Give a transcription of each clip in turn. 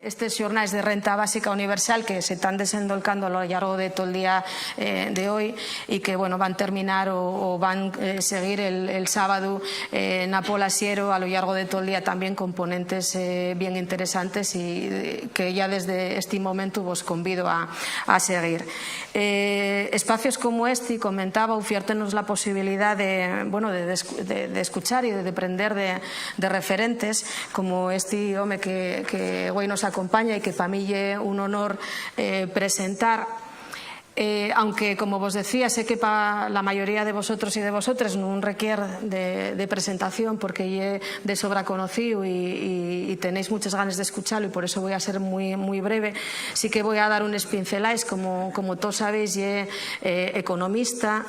Estes xornais de renta básica universal que se están desendolcando a lo largo de todo el día de hoy y que bueno, van terminar o van seguir el sábado na Pola Siero a lo largo de todo el día también con ponentes bien interesantes y que ya desde este momento vos convido a seguir. Espacios como este, comentaba, ofiértenos la posibilidad de escuchar y de aprender de referentes como este home que hoy nos acompaña y que para mí es un honor presentar. Aunque, como vos decía, sé que para la mayoría de vosotros y de vosotras no requiere de presentación porque es de sobra conocido y tenéis muchas ganas de escucharlo y por eso voy a ser muy breve. Sí que voy a dar unos pinceladas, como todos sabéis, es economista.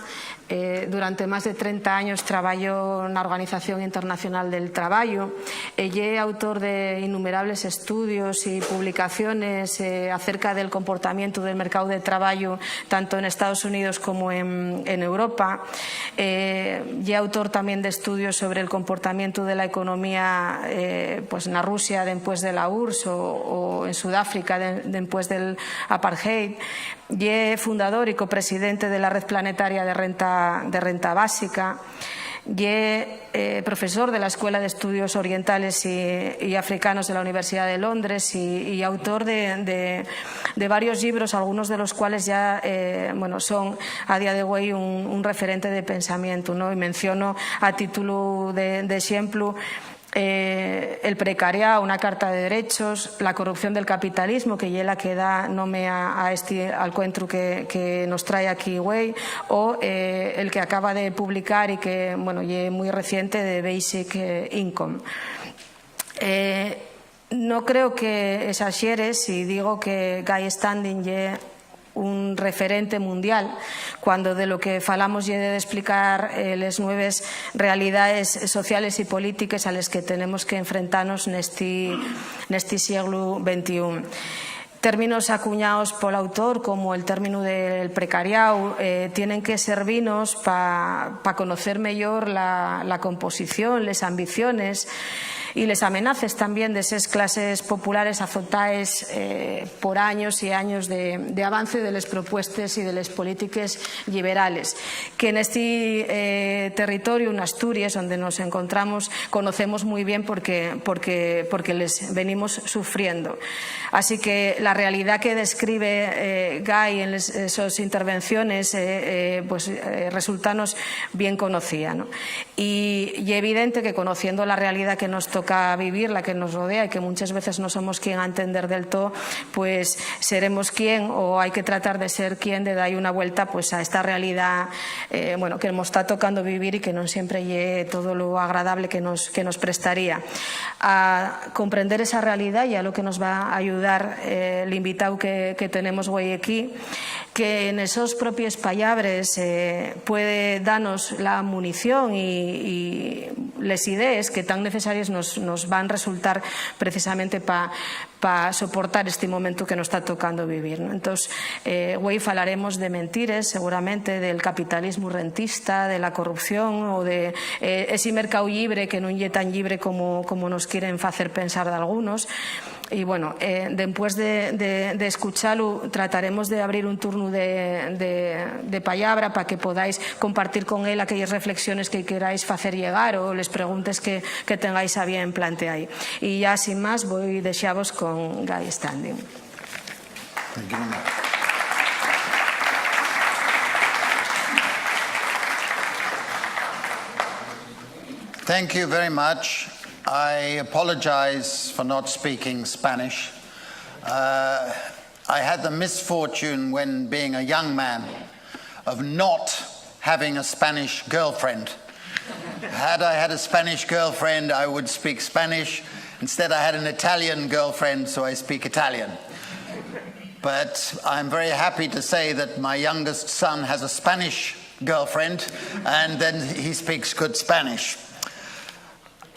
Durante más de 30 años trabajó en la Organización Internacional del Trabajo. Es autor de innumerables estudios y publicaciones acerca del comportamiento del mercado de trabajo tanto en Estados Unidos como en Europa. Es autor también de estudios sobre el comportamiento de la economía pues en la Rusia después de la URSS o en Sudáfrica después del apartheid. Y es fundador y copresidente de la Red Planetaria de Renta Básica. Y es profesor de la Escuela de Estudios Orientales y Africanos de la Universidad de Londres y autor de varios libros, algunos de los cuales ya son a día de hoy un referente de pensamiento, ¿no? Y menciono a título de ejemplo el precariado, una carta de derechos, la corrupción del capitalismo, que es la que da nombre a este encuentro que nos trae aquí hoy, o el que acaba de publicar y que es muy reciente, de Basic Income. No creo que exagere si digo que Guy Standing es un referente mundial cuando de lo que falamos y de explicar las nuevas realidades sociales y políticas a las que tenemos que enfrentarnos en este siglo XXI. Términos acuñados por el autor, como el término del precariado, tienen que servirnos para conocer mejor la composición, las ambiciones y les amenazas también de esas clases populares azotadas por años y años de avance de las propuestas y de las políticas liberales, que en este territorio, en Asturies, donde nos encontramos, conocemos muy bien porque les venimos sufriendo. Así que la realidad que describe Guy en sus intervenciones resultanos bien conocida, ¿no? Y evidente que conociendo la realidad que nos toca vivir, la que nos rodea y que muchas veces no somos quien a entender del todo, pues seremos quien, o hay que tratar de ser quien, de dar una vuelta pues a esta realidad que nos está tocando vivir y que no siempre llegue todo lo agradable que nos prestaría. A comprender esa realidad y a lo que nos va a ayudar el invitado que tenemos hoy aquí, que en esos propios palabras puede darnos la munición y las ideas que tan necesarias nos van a resultar precisamente para soportar este momento que nos está tocando vivir, ¿no? Entonces, hoy hablaremos de mentiras, seguramente, del capitalismo rentista, de la corrupción o de ese mercado libre que no es tan libre como nos quieren hacer pensar de algunos. Y bueno, después de escucharlo, trataremos de abrir un turno de palabra para que podáis compartir con él aquellas reflexiones que queráis hacer llegar o les preguntes que tengáis a bien plantear. Y ya sin más, voy desearos con Guy Standing. Thank you very much. I apologize for not speaking Spanish. I had the misfortune when being a young man of not having a Spanish girlfriend. Had I had a Spanish girlfriend, I would speak Spanish. Instead, I had an Italian girlfriend, so I speak Italian. But I'm very happy to say that my youngest son has a Spanish girlfriend, and then he speaks good Spanish.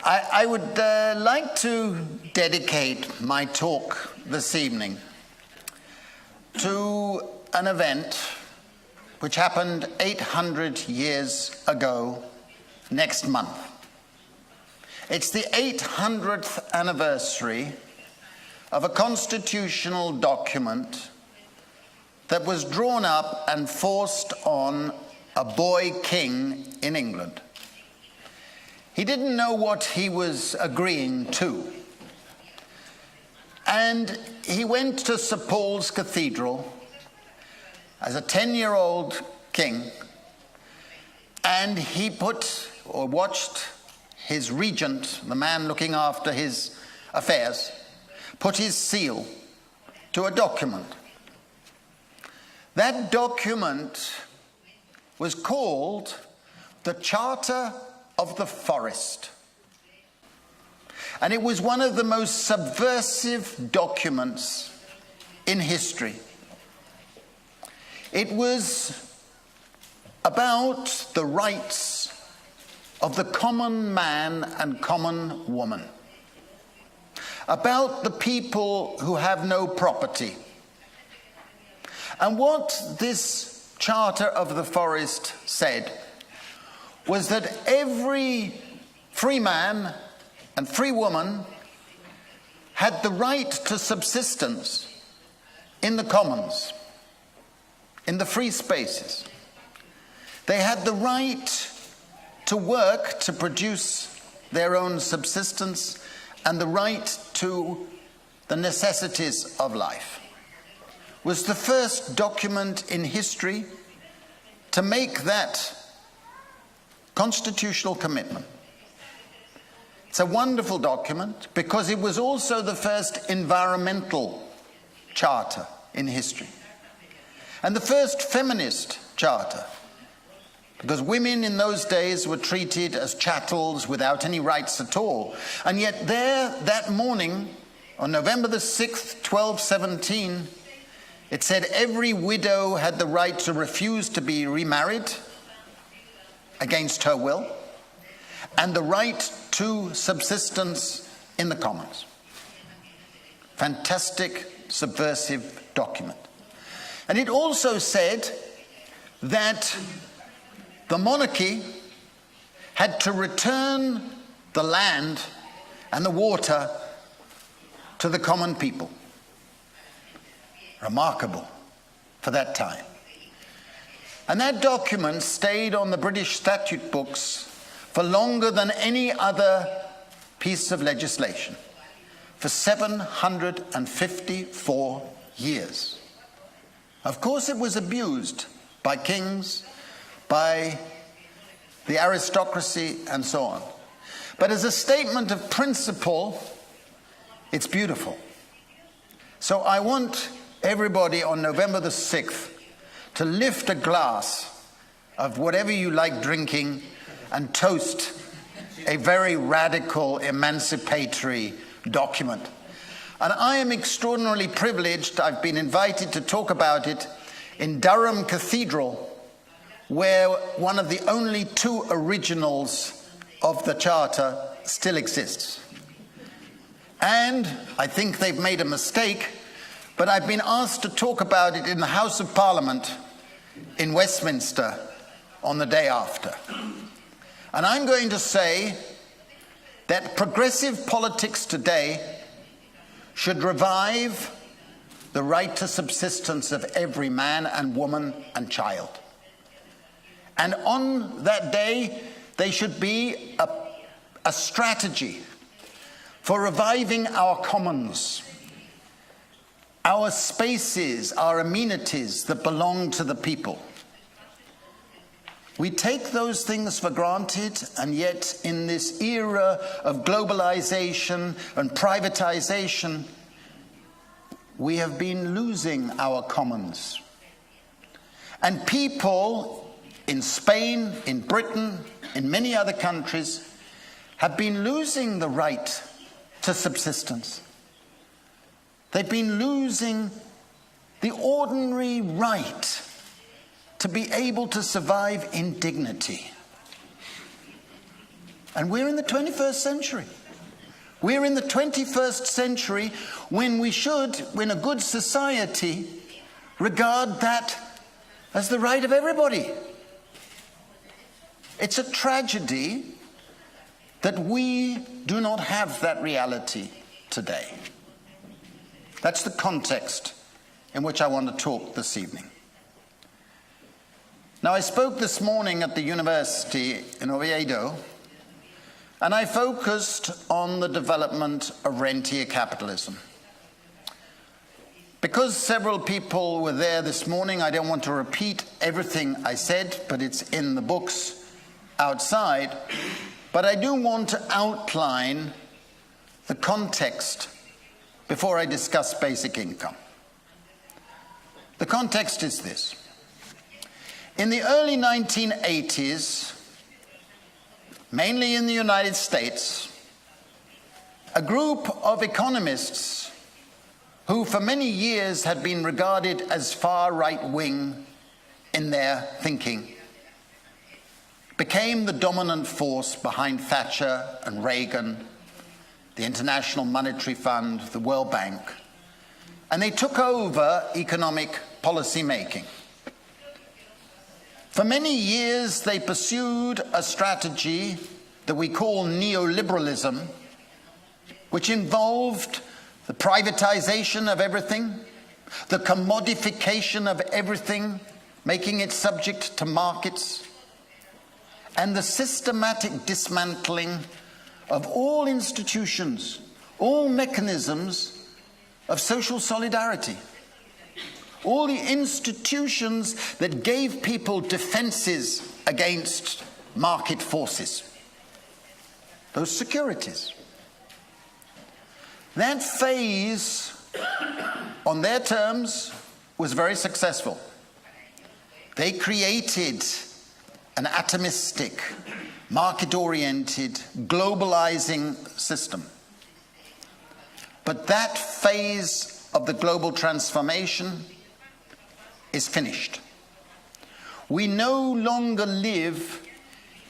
I would like to dedicate my talk this evening to an event which happened 800 years ago next month. It's the 800th anniversary of a constitutional document that was drawn up and forced on a boy king in England. He didn't know what he was agreeing to. And he went to St. Paul's Cathedral as a 10-year-old king, and he watched his regent, the man looking after his affairs, put his seal to a document. That document was called the Charter of the Forest. And it was one of the most subversive documents in history. It was about the rights of the common man and common woman, about the people who have no property. And what this Charter of the Forest said was that every free man and free woman had the right to subsistence in the commons, in the free spaces. They had the right to work to produce their own subsistence and the right to the necessities of life. It was the first document in history to make that constitutional commitment. It's a wonderful document because it was also the first environmental charter in history and the first feminist charter, because women in those days were treated as chattels without any rights at all. And yet there, that morning, on November the 6th, 1217, it said every widow had the right to refuse to be remarried against her will, and the right to subsistence in the commons. Fantastic, subversive document. And it also said that the monarchy had to return the land and the water to the common people. Remarkable for that time. And that document stayed on the British statute books for longer than any other piece of legislation, for 754 years. Of course, it was abused by kings, by the aristocracy, and so on. But as a statement of principle, it's beautiful. So I want everybody on November the 6th to lift a glass of whatever you like drinking and toast a very radical, emancipatory document. And I am extraordinarily privileged. I've been invited to talk about it in Durham Cathedral, where one of the only two originals of the Charter still exists. And I think they've made a mistake, but I've been asked to talk about it in the House of Parliament in Westminster on the day after. And I'm going to say that progressive politics today should revive the right to subsistence of every man and woman and child. And on that day, there should be a strategy for reviving our commons, our spaces, our amenities that belong to the people. We take those things for granted, and yet in this era of globalization and privatization, we have been losing our commons. And people in Spain, in Britain, in many other countries, have been losing the right to subsistence. They've been losing the ordinary right to be able to survive in dignity. And we're in the 21st century. We're in the 21st century when we should, in a good society, regard that as the right of everybody. It's a tragedy that we do not have that reality today. That's the context in which I want to talk this evening. Now, I spoke this morning at the university in Oviedo, and I focused on the development of rentier capitalism. Because several people were there this morning, I don't want to repeat everything I said, but it's in the books outside. But I do want to outline the context before I discuss basic income. The context is this. In the early 1980s, mainly in the United States, a group of economists who for many years had been regarded as far right-wing in their thinking became the dominant force behind Thatcher and Reagan, the International Monetary Fund, the World Bank, and they took over economic policy making. For many years, they pursued a strategy that we call neoliberalism, which involved the privatization of everything, the commodification of everything, making it subject to markets, and the systematic dismantling of all institutions, all mechanisms of social solidarity. All the institutions that gave people defenses against market forces. Those securities. That phase, on their terms, was very successful. They created an atomistic, market-oriented, globalizing system. But that phase of the global transformation is finished. We no longer live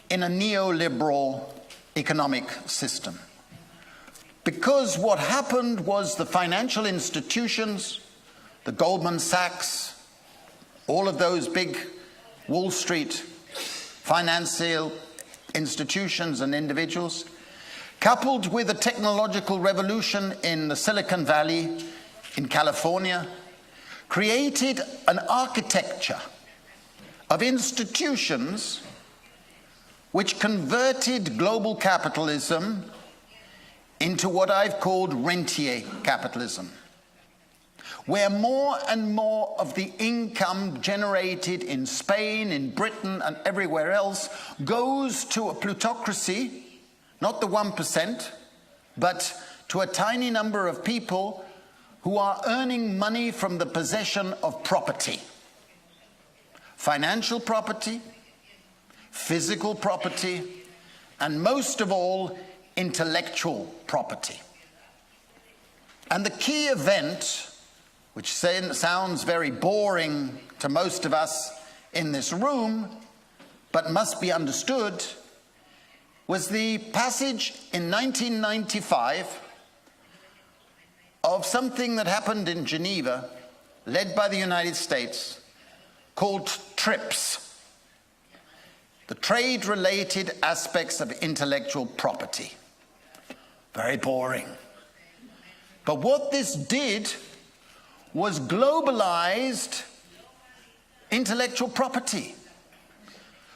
in a neoliberal economic system. Because what happened was the financial institutions, the Goldman Sachs, all of those big Wall Street financial institutions and individuals, coupled with a technological revolution in the Silicon Valley, in California, created an architecture of institutions which converted global capitalism into what I've called rentier capitalism, where more and more of the income generated in Spain, in Britain, and everywhere else goes to a plutocracy, not the 1%, but to a tiny number of people who are earning money from the possession of property. Financial property, physical property, and most of all, intellectual property. And the key event, which sounds very boring to most of us in this room, but must be understood, was the passage in 1995 of something that happened in Geneva, led by the United States, called TRIPS, the trade-related aspects of intellectual property. Very boring. But what this did was globalized intellectual property,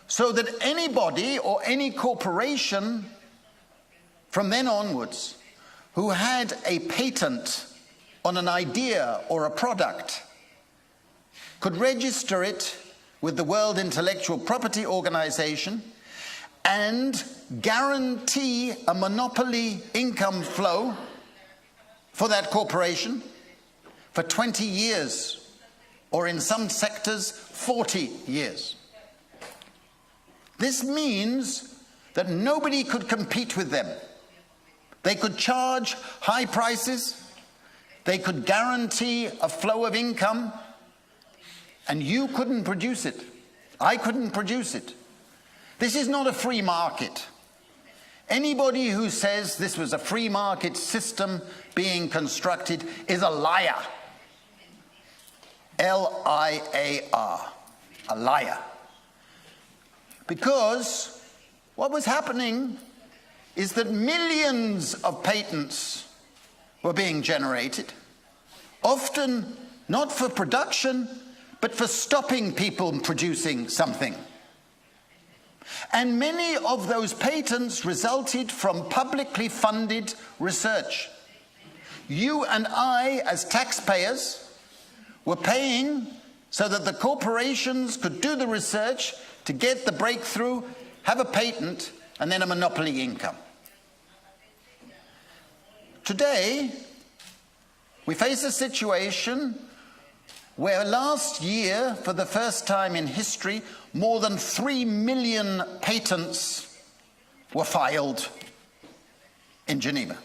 so that anybody or any corporation from then onwards who had a patent on an idea or a product could register it with the World Intellectual Property Organization and guarantee a monopoly income flow for that corporation for 20 years, or in some sectors, 40 years. This means that nobody could compete with them. They could charge high prices, they could guarantee a flow of income, and you couldn't produce it. I couldn't produce it. This is not a free market. Anybody who says this was a free market system being constructed is a liar. L-I-A-R, a liar. Because what was happening is that millions of patents were being generated, often not for production, but for stopping people producing something. And many of those patents resulted from publicly funded research. You and I, as taxpayers, were paying so that the corporations could do the research to get the breakthrough, have a patent, and then a monopoly income. Today, we face a situation where last year, for the first time in history, more than 3 million patents were filed in Geneva.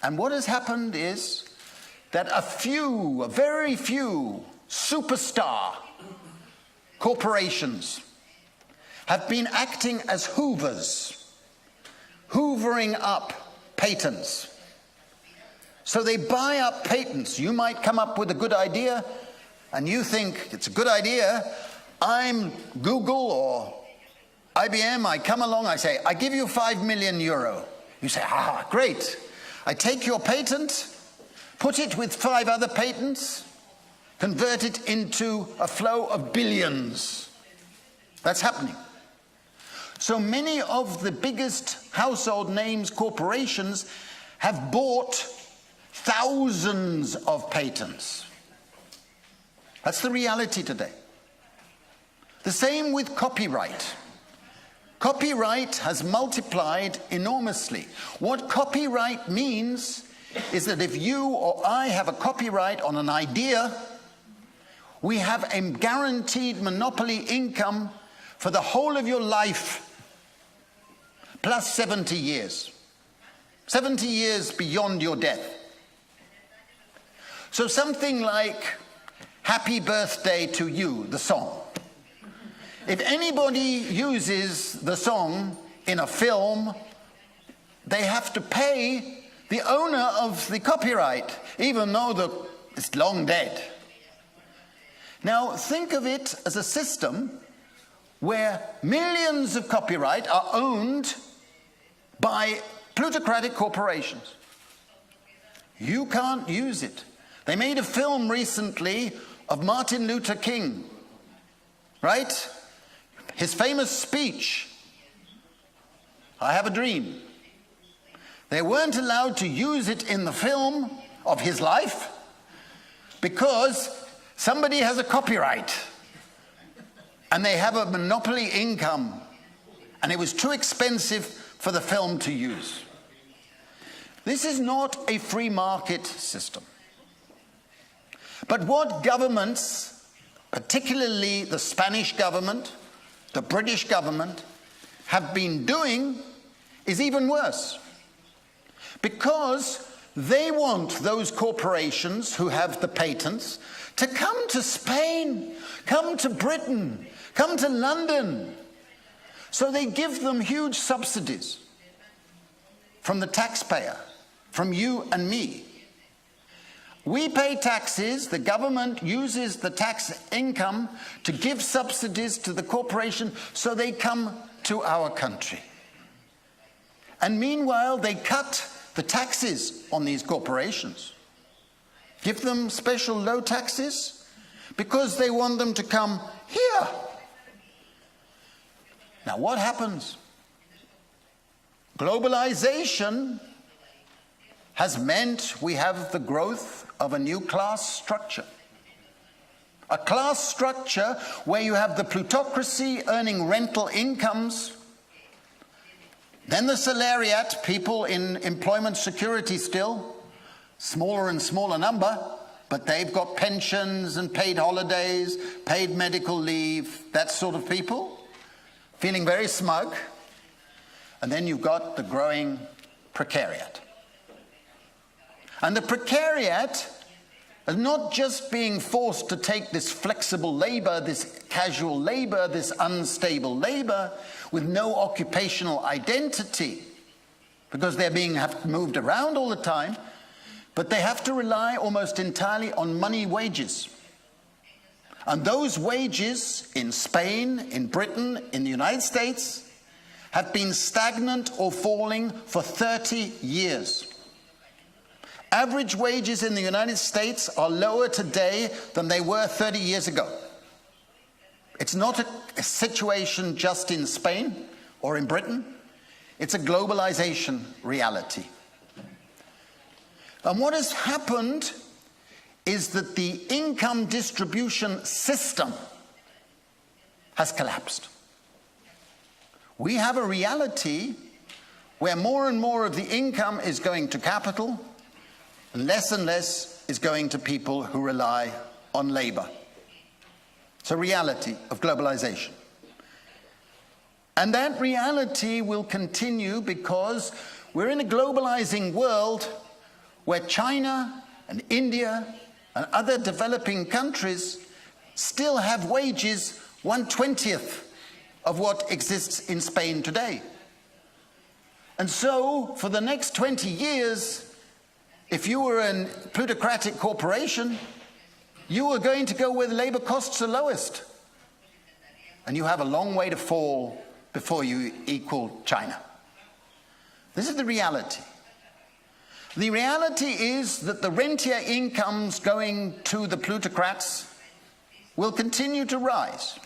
And what has happened is that a very few superstar corporations have been acting as hoovers, hoovering up patents. So they buy up patents. You might come up with a good idea, and you think it's a good idea. I'm Google or IBM. I come along, I say, I give you €5 million. You say, great. I take your patent, put it with 5 other patents, convert it into a flow of billions. That's happening. So many of the biggest household names corporations have bought thousands of patents. That's the reality today. The same with copyright. Copyright has multiplied enormously. What copyright means is that if you or I have a copyright on an idea, we have a guaranteed monopoly income for the whole of your life, plus 70 years. 70 years beyond your death. So something like Happy Birthday to You, the song. If anybody uses the song in a film, they have to pay the owner of the copyright, even though it's long dead. Now think of it as a system where millions of copyright are owned by plutocratic corporations. You can't use it. They made a film recently of Martin Luther King, right? His famous speech, I have a dream. They weren't allowed to use it in the film of his life because somebody has a copyright and they have a monopoly income, and it was too expensive for the film to use. This is not a free market system. But what governments, particularly the Spanish government, the British government, have been doing is even worse. Because they want those corporations who have the patents to come to Spain, come to Britain, come to London. So they give them huge subsidies from the taxpayer, from you and me. We pay taxes, the government uses the tax income to give subsidies to the corporation so they come to our country. And meanwhile, they cut the taxes on these corporations. Give them special low taxes because they want them to come here. Now what happens? Globalization has meant we have the growth of a new class structure. A class structure where you have the plutocracy earning rental incomes, then the salariat, people in employment security still, smaller and smaller number, but they've got pensions and paid holidays, paid medical leave, that sort of people, feeling very smug. And then you've got the growing precariat. And the precariat is not just being forced to take this flexible labor, this casual labor, this unstable labor with no occupational identity, because they're being moved around all the time, but they have to rely almost entirely on money wages. And those wages in Spain, in Britain, in the United States have been stagnant or falling for 30 years. Average wages in the United States are lower today than they were 30 years ago. It's not a situation just in Spain or in Britain. It's a globalization reality. And what has happened is that the income distribution system has collapsed. We have a reality where more and more of the income is going to capital and less is going to people who rely on labor. It's a reality of globalization. And that reality will continue because we're in a globalizing world where China and India and other developing countries still have wages 1/20th of what exists in Spain today. And so, for the next 20 years, if you were a plutocratic corporation, you were going to go where the labor costs are lowest. And you have a long way to fall before you equal China. This is the reality. The reality is that the rentier incomes going to the plutocrats will continue to rise.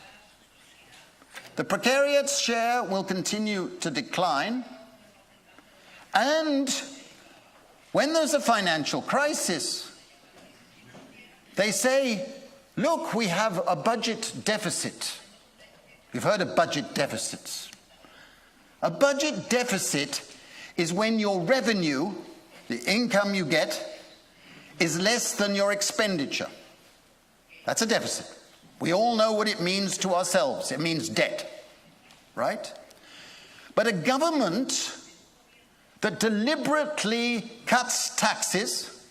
The precariat's share will continue to decline. And when there's a financial crisis, they say, look, we have a budget deficit. You've heard of budget deficits. A budget deficit is when your revenue, the income you get, is less than your expenditure. That's a deficit. We all know what it means to ourselves. It means debt, right? But a government that deliberately cuts taxes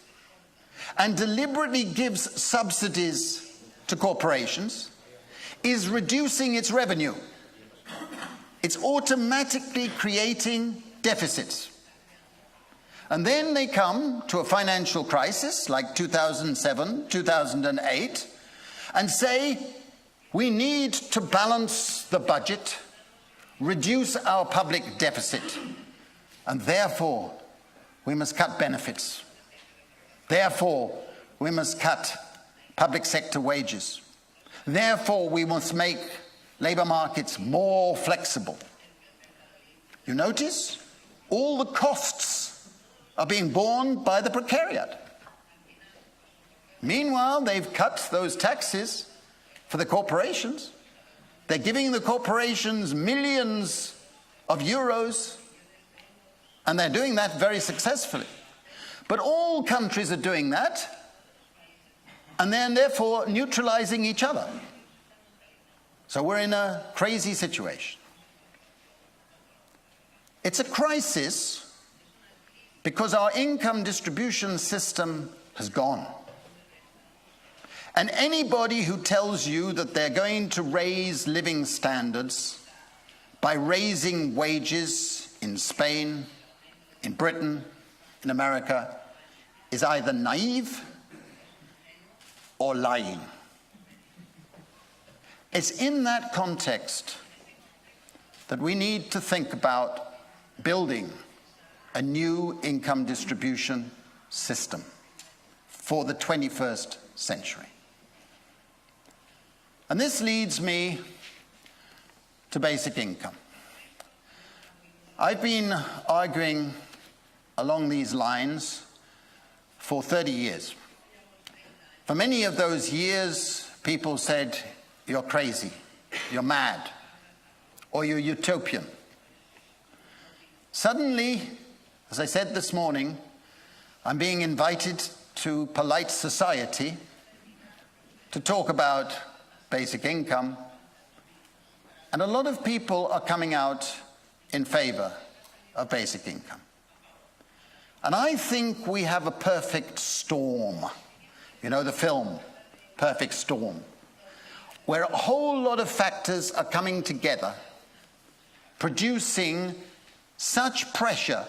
and deliberately gives subsidies to corporations is reducing its revenue. It's automatically creating deficits. And then they come to a financial crisis like 2007, 2008, and say, we need to balance the budget, reduce our public deficit, and therefore we must cut benefits. Therefore, we must cut public sector wages. Therefore, we must make labor markets more flexible. You notice all the costs are being borne by the precariat. Meanwhile, they've cut those taxes for the corporations. They're giving the corporations millions of euros, and they're doing that very successfully. But all countries are doing that, and they're therefore neutralizing each other. So we're in a crazy situation. It's a crisis because our income distribution system has gone. And anybody who tells you that they're going to raise living standards by raising wages in Spain, in Britain, in America, is either naive or lying. It's in that context that we need to think about building a new income distribution system for the 21st century. And this leads me to basic income. I've been arguing along these lines for 30 years. For many of those years, people said, you're crazy, you're mad, or you're utopian. Suddenly, as I said this morning, I'm being invited to polite society to talk about basic income, and a lot of people are coming out in favor of basic income. And I think we have a perfect storm. You know the film, Perfect Storm, where a whole lot of factors are coming together, producing such pressure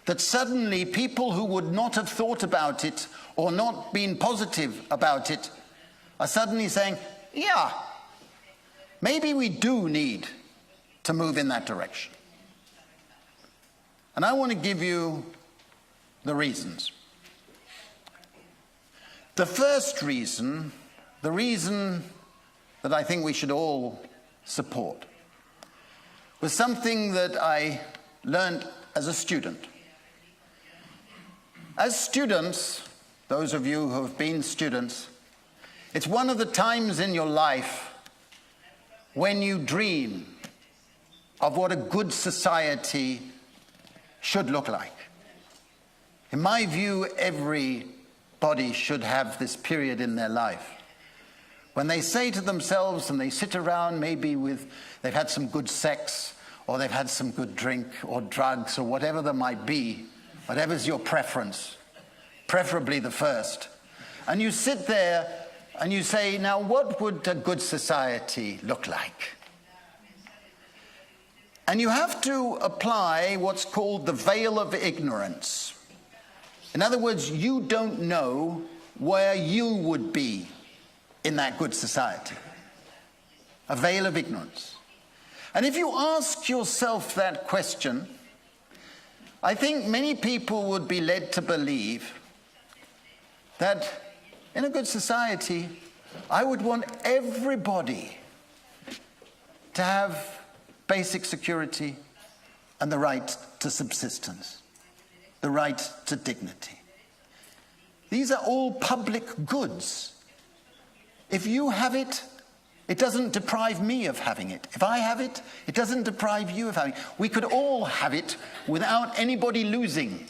that suddenly people who would not have thought about it or not been positive about it are suddenly saying, yeah, maybe we do need to move in that direction. And I want to give you the reasons. The first reason, the reason that I think we should all support, was something that I learned as a student. As students, those of you who have been students, it's one of the times in your life when you dream of what a good society should look like. In my view, everybody should have this period in their life when they say to themselves, and they sit around maybe with, they've had some good sex, or they've had some good drink, or drugs, or whatever there might be, whatever's your preference, preferably the first. And you sit there and you say, now what would a good society look like? And you have to apply what's called the veil of ignorance. In other words, you don't know where you would be in that good society. A veil of ignorance. And if you ask yourself that question, I think many people would be led to believe that in a good society, I would want everybody to have basic security and the right to subsistence, the right to dignity. These are all public goods. If you have it, it doesn't deprive me of having it. If I have it, it doesn't deprive you of having it. We could all have it without anybody losing.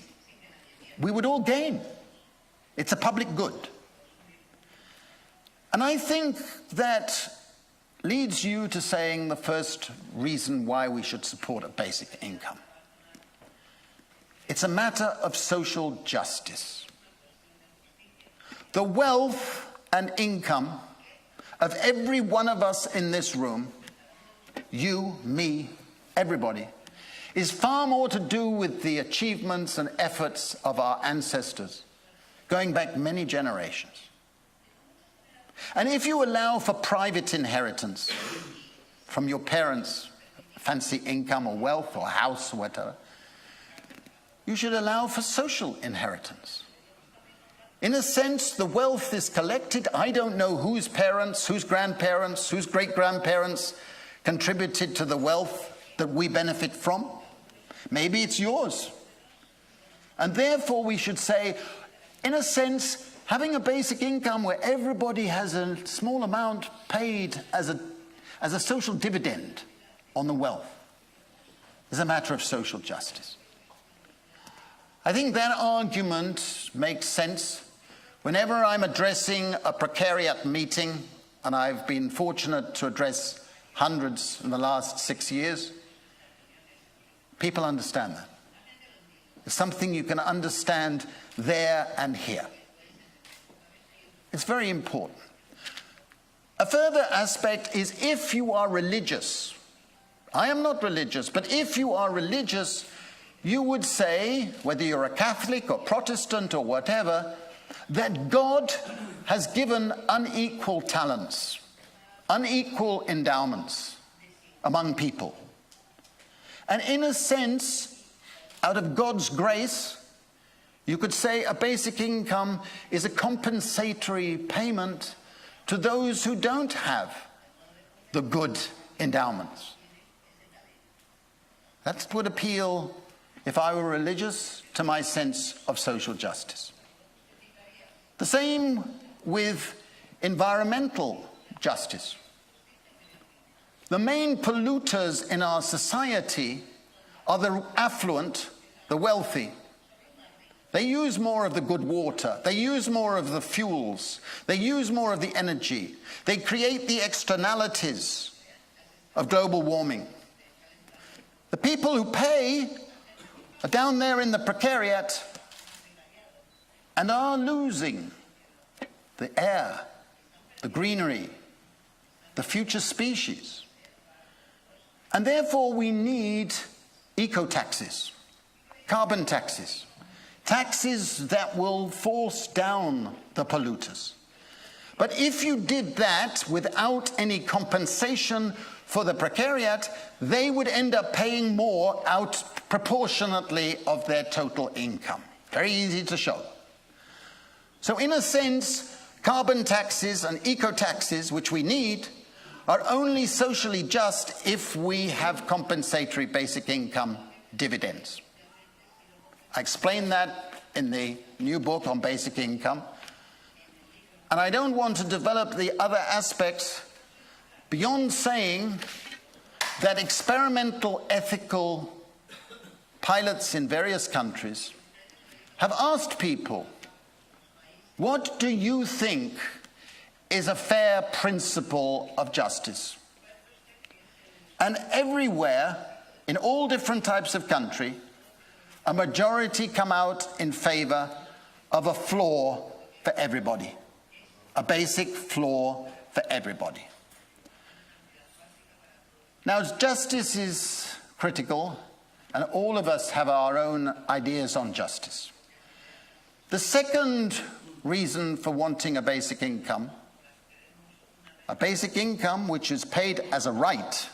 We would all gain. It's a public good. And I think that leads you to saying the first reason why we should support a basic income. It's a matter of social justice. The wealth and income of every one of us in this room, you, me, everybody, is far more to do with the achievements and efforts of our ancestors, going back many generations. And if you allow for private inheritance from your parents, fancy income or wealth or house or whatever, you should allow for social inheritance. In a sense, the wealth is collected. I don't know whose parents, whose grandparents, whose great-grandparents contributed to the wealth that we benefit from. Maybe it's yours. And therefore we should say, in a sense, having a basic income where everybody has a small amount paid as a social dividend on the wealth is a matter of social justice. I think that argument makes sense whenever I'm addressing a precariat meeting, and I've been fortunate to address hundreds in the last 6 years. People understand that. It's something you can understand there and here. It's very important. A further aspect is if you are religious. I am not religious, but if you are religious, you would say, whether you're a Catholic or Protestant or whatever, that God has given unequal talents, unequal endowments among people. And in a sense, out of God's grace, you could say a basic income is a compensatory payment to those who don't have the good endowments. That would appeal, if I were religious, to my sense of social justice. The same with environmental justice. The main polluters in our society are the affluent, the wealthy. They use more of the good water. They use more of the fuels. They use more of the energy. They create the externalities of global warming. The people who pay are down there in the precariat and are losing the air, the greenery, the future species. And therefore we need eco-taxes, carbon taxes, taxes that will force down the polluters. But if you did that without any compensation for the precariat, they would end up paying more out proportionately of their total income. Very easy to show. So in a sense, carbon taxes and eco-taxes, which we need, are only socially just if we have compensatory basic income dividends. I explain that in the new book on basic income. And I don't want to develop the other aspects beyond saying that experimental ethical pilots in various countries have asked people, what do you think is a fair principle of justice? And everywhere, in all different types of country, a majority come out in favor of a floor for everybody, a basic floor for everybody. Now, justice is critical, and all of us have our own ideas on justice. The second reason for wanting a basic income which is paid as a right,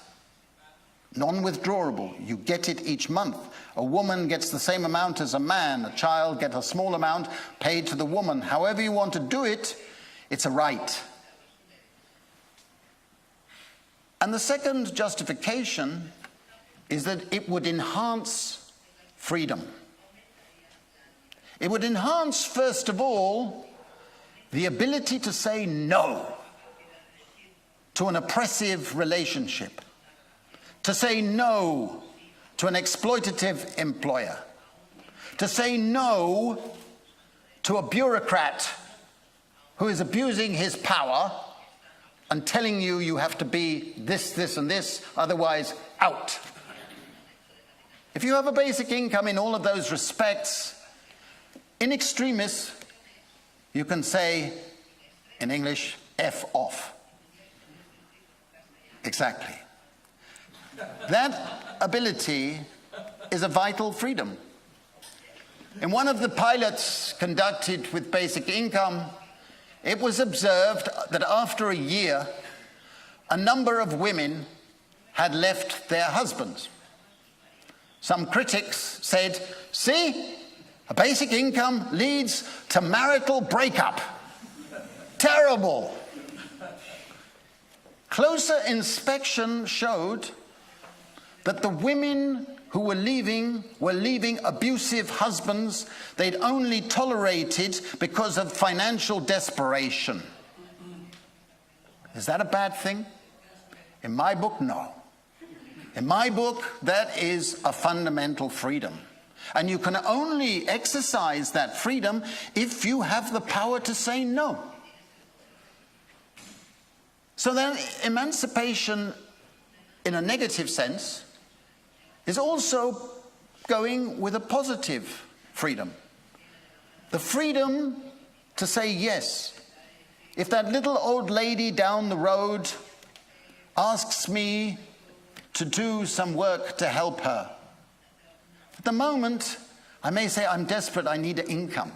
non-withdrawable. You get it each month. A woman gets the same amount as a man. A child gets a small amount paid to the woman. However you want to do it, it's a right. And the second justification is that it would enhance freedom. It would enhance, first of all, the ability to say no to an oppressive relationship, to say no to an exploitative employer, to say no to a bureaucrat who is abusing his power and telling you you have to be this, this, and this, otherwise out. If you have a basic income in all of those respects, in extremis, you can say, in English, F off. Exactly. That ability is a vital freedom. In one of the pilots conducted with basic income, it was observed that after a year, a number of women had left their husbands. Some critics said, see, a basic income leads to marital breakup. Terrible. Closer inspection showed that the women who were leaving abusive husbands they'd only tolerated because of financial desperation. Is that a bad thing? In my book, no. In my book, that is a fundamental freedom. And you can only exercise that freedom if you have the power to say no. So then emancipation in a negative sense is also going with a positive freedom. The freedom to say yes. If that little old lady down the road asks me to do some work to help her, at the moment I may say, I'm desperate, I need an income.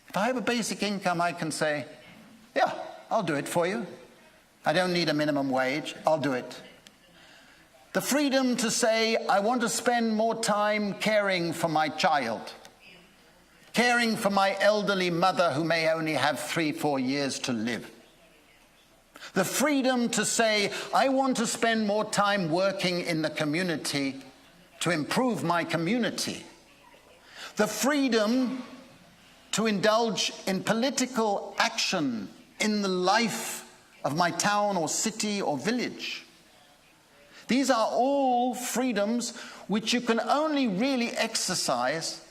If I have a basic income, I can say, yeah, I'll do it for you. I don't need a minimum wage, I'll do it. The freedom to say, I want to spend more time caring for my child, caring for my elderly mother who may only have 3-4 years to live. The freedom to say, I want to spend more time working in the community to improve my community. The freedom to indulge in political action in the life of my town or city or village. These are all freedoms which you can only really exercise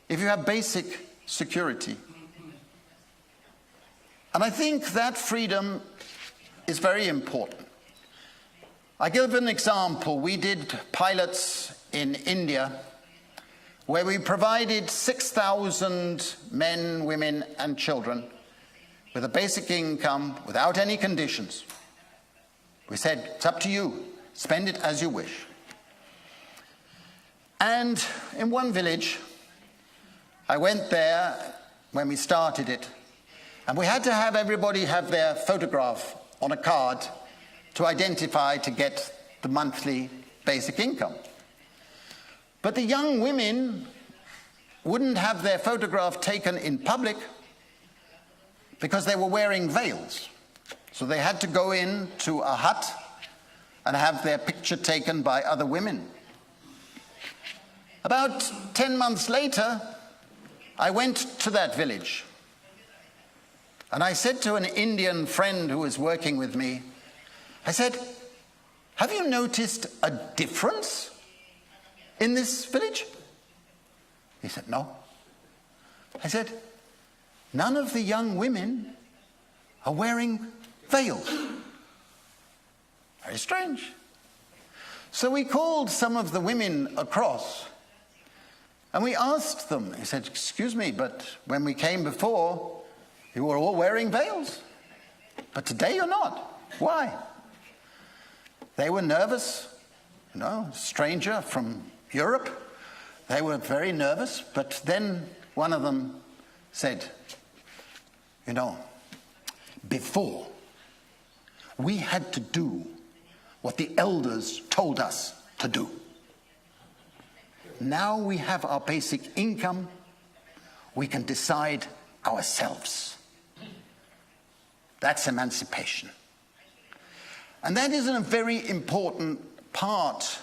if you have basic security. And I think that freedom is very important. I give an example. We did pilots in India where we provided 6,000 men, women, and children with a basic income without any conditions. We said, it's up to you. Spend it as you wish. And in one village, I went there when we started it, and we had to have everybody have their photograph on a card to identify to get the monthly basic income. But the young women wouldn't have their photograph taken in public because they were wearing veils. So they had to go into a hut and have their picture taken by other women. About 10 months later, I went to that village. And I said to an Indian friend who was working with me, I said, have you noticed a difference in this village? He said, no. I said, none of the young women are wearing veils. Very strange. So we called some of the women across and we asked them. He said, excuse me, but when we came before, you were all wearing veils. But today you're not. Why? They were nervous, you know, stranger from Europe. They were very nervous, but then one of them said, you know, before we had to do what the elders told us to do. Now we have our basic income, we can decide ourselves. That's emancipation. And that is a very important part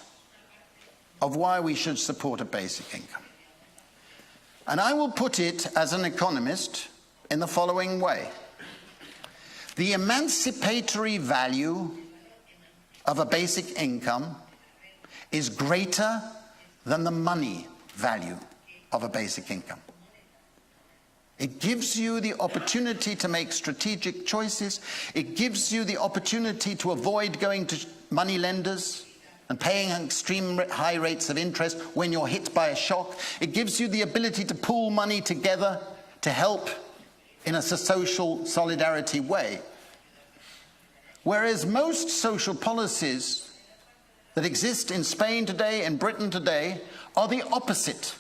of why we should support a basic income. And I will put it as an economist in the following way. The emancipatory value of a basic income is greater than the money value of a basic income. It gives you the opportunity to make strategic choices. It gives you the opportunity to avoid going to money lenders and paying extreme high rates of interest when you're hit by a shock. It gives you the ability to pool money together to help in a social solidarity way. Whereas most social policies that exist in Spain today, in Britain today, are the opposite.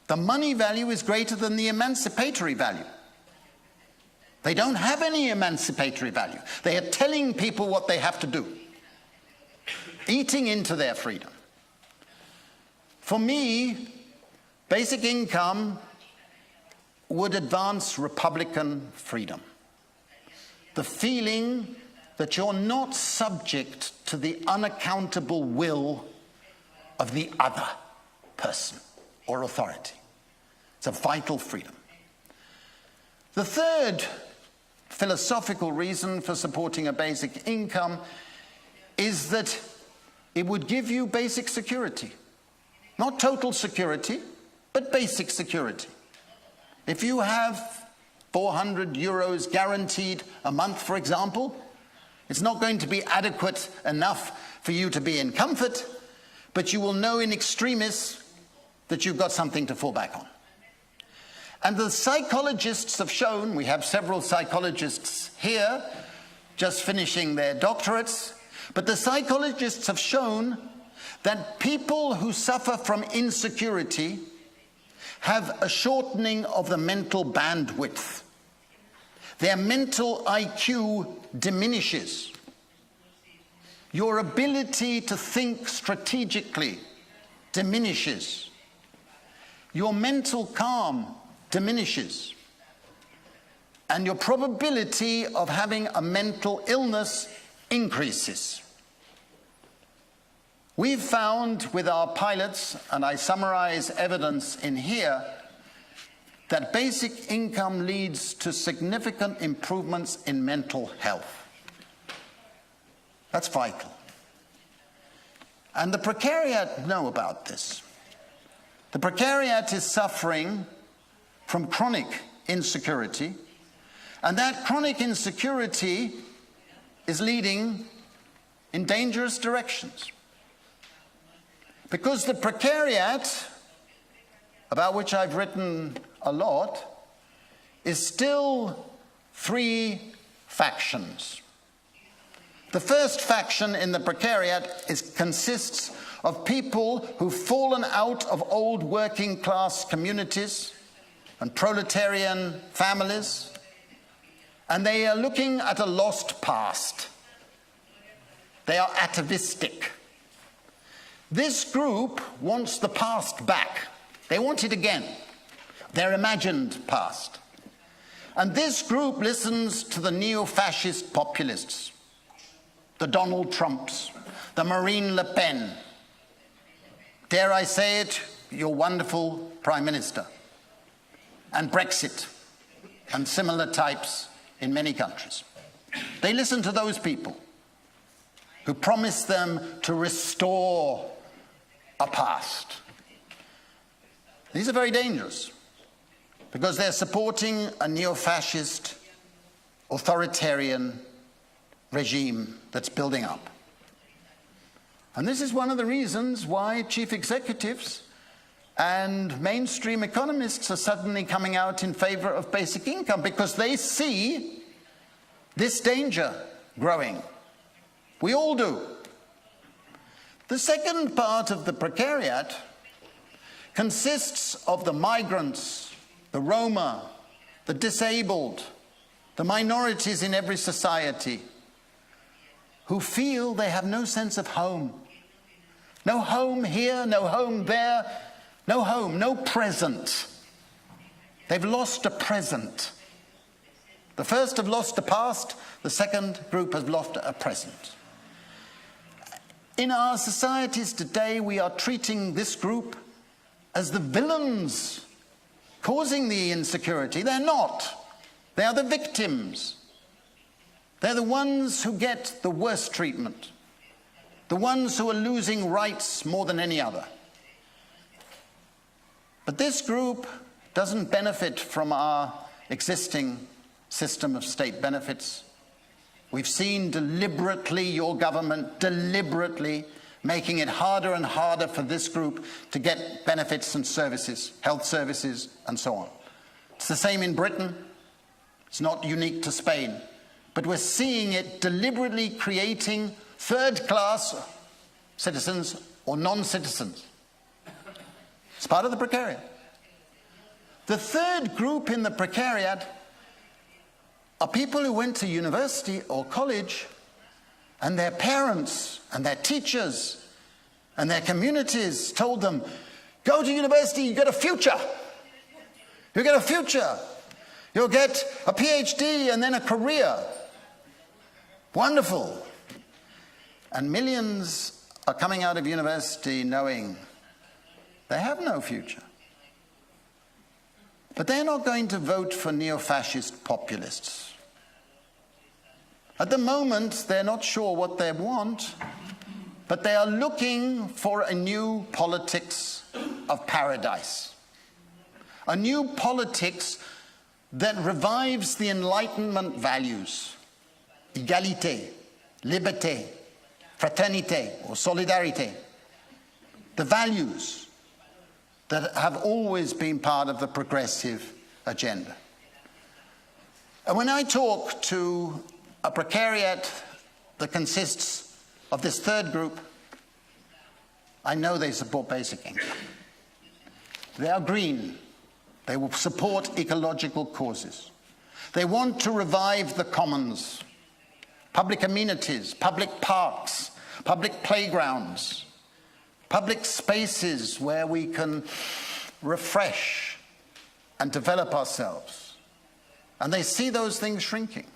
The money value is greater than the emancipatory value. They don't have any emancipatory value. They are telling people what they have to do, eating into their freedom. For me, basic income would advance Republican freedom. The feeling that you're not subject to the unaccountable will of the other person or authority. It's a vital freedom. The third philosophical reason for supporting a basic income is that it would give you basic security. Not total security, but basic security. If you have 400 euros guaranteed a month, for example, it's not going to be adequate enough for you to be in comfort, but you will know in extremis that you've got something to fall back on. And the psychologists have shown, we have several psychologists here just finishing their doctorates, but the psychologists have shown that people who suffer from insecurity have a shortening of the mental bandwidth. Their mental IQ diminishes. Your ability to think strategically diminishes. Your mental calm diminishes. And your probability of having a mental illness increases. We've found with our pilots, and I summarize evidence in here, that basic income leads to significant improvements in mental health. That's vital. And the precariat know about this. The precariat is suffering from chronic insecurity, and that chronic insecurity is leading in dangerous directions. Because the precariat, about which I've written a lot, is still three factions. The first faction in the precariat consists of people who've fallen out of old working class communities and proletarian families, and they are looking at a lost past. They are atavistic. This group wants the past back. They want it again, their imagined past. And this group listens to the neo-fascist populists, the Donald Trumps, the Marine Le Pen, dare I say it, your wonderful Prime Minister, and Brexit, and similar types in many countries. They listen to those people who promise them to restore a past. These are very dangerous because they're supporting a neo-fascist, authoritarian regime that's building up. And this is one of the reasons why chief executives and mainstream economists are suddenly coming out in favor of basic income, because they see this danger growing. We all do. The second part of the precariat consists of the migrants, the Roma, the disabled, the minorities in every society who feel they have no sense of home. No home here, no home there, no home, no present. They've lost a present. The first have lost a past, the second group has lost a present. In our societies today, we are treating this group as the villains causing the insecurity. They're not. They are the victims. They're the ones who get the worst treatment, the ones who are losing rights more than any other. But this group doesn't benefit from our existing system of state benefits. We've seen deliberately, your government deliberately making it harder and harder for this group to get benefits and services, health services, and so on. It's the same in Britain. It's not unique to Spain. But we're seeing it deliberately creating third-class citizens or non-citizens. It's part of the precariat. The third group in the precariat are people who went to university or college, and their parents and their teachers and their communities told them, go to university, you get a future. You get a future. You'll get a PhD and then a career. Wonderful. And millions are coming out of university knowing they have no future. But they're not going to vote for neo-fascist populists. At the moment, they're not sure what they want, but they are looking for a new politics of paradise. A new politics that revives the Enlightenment values: égalité, liberté, fraternité, or solidarité. The values that have always been part of the progressive agenda. And when I talk to a precariat that consists of this third group, I know they support basic income. They are green. They will support ecological causes. They want to revive the commons, public amenities, public parks, public playgrounds, public spaces where we can refresh and develop ourselves. And they see those things shrinking.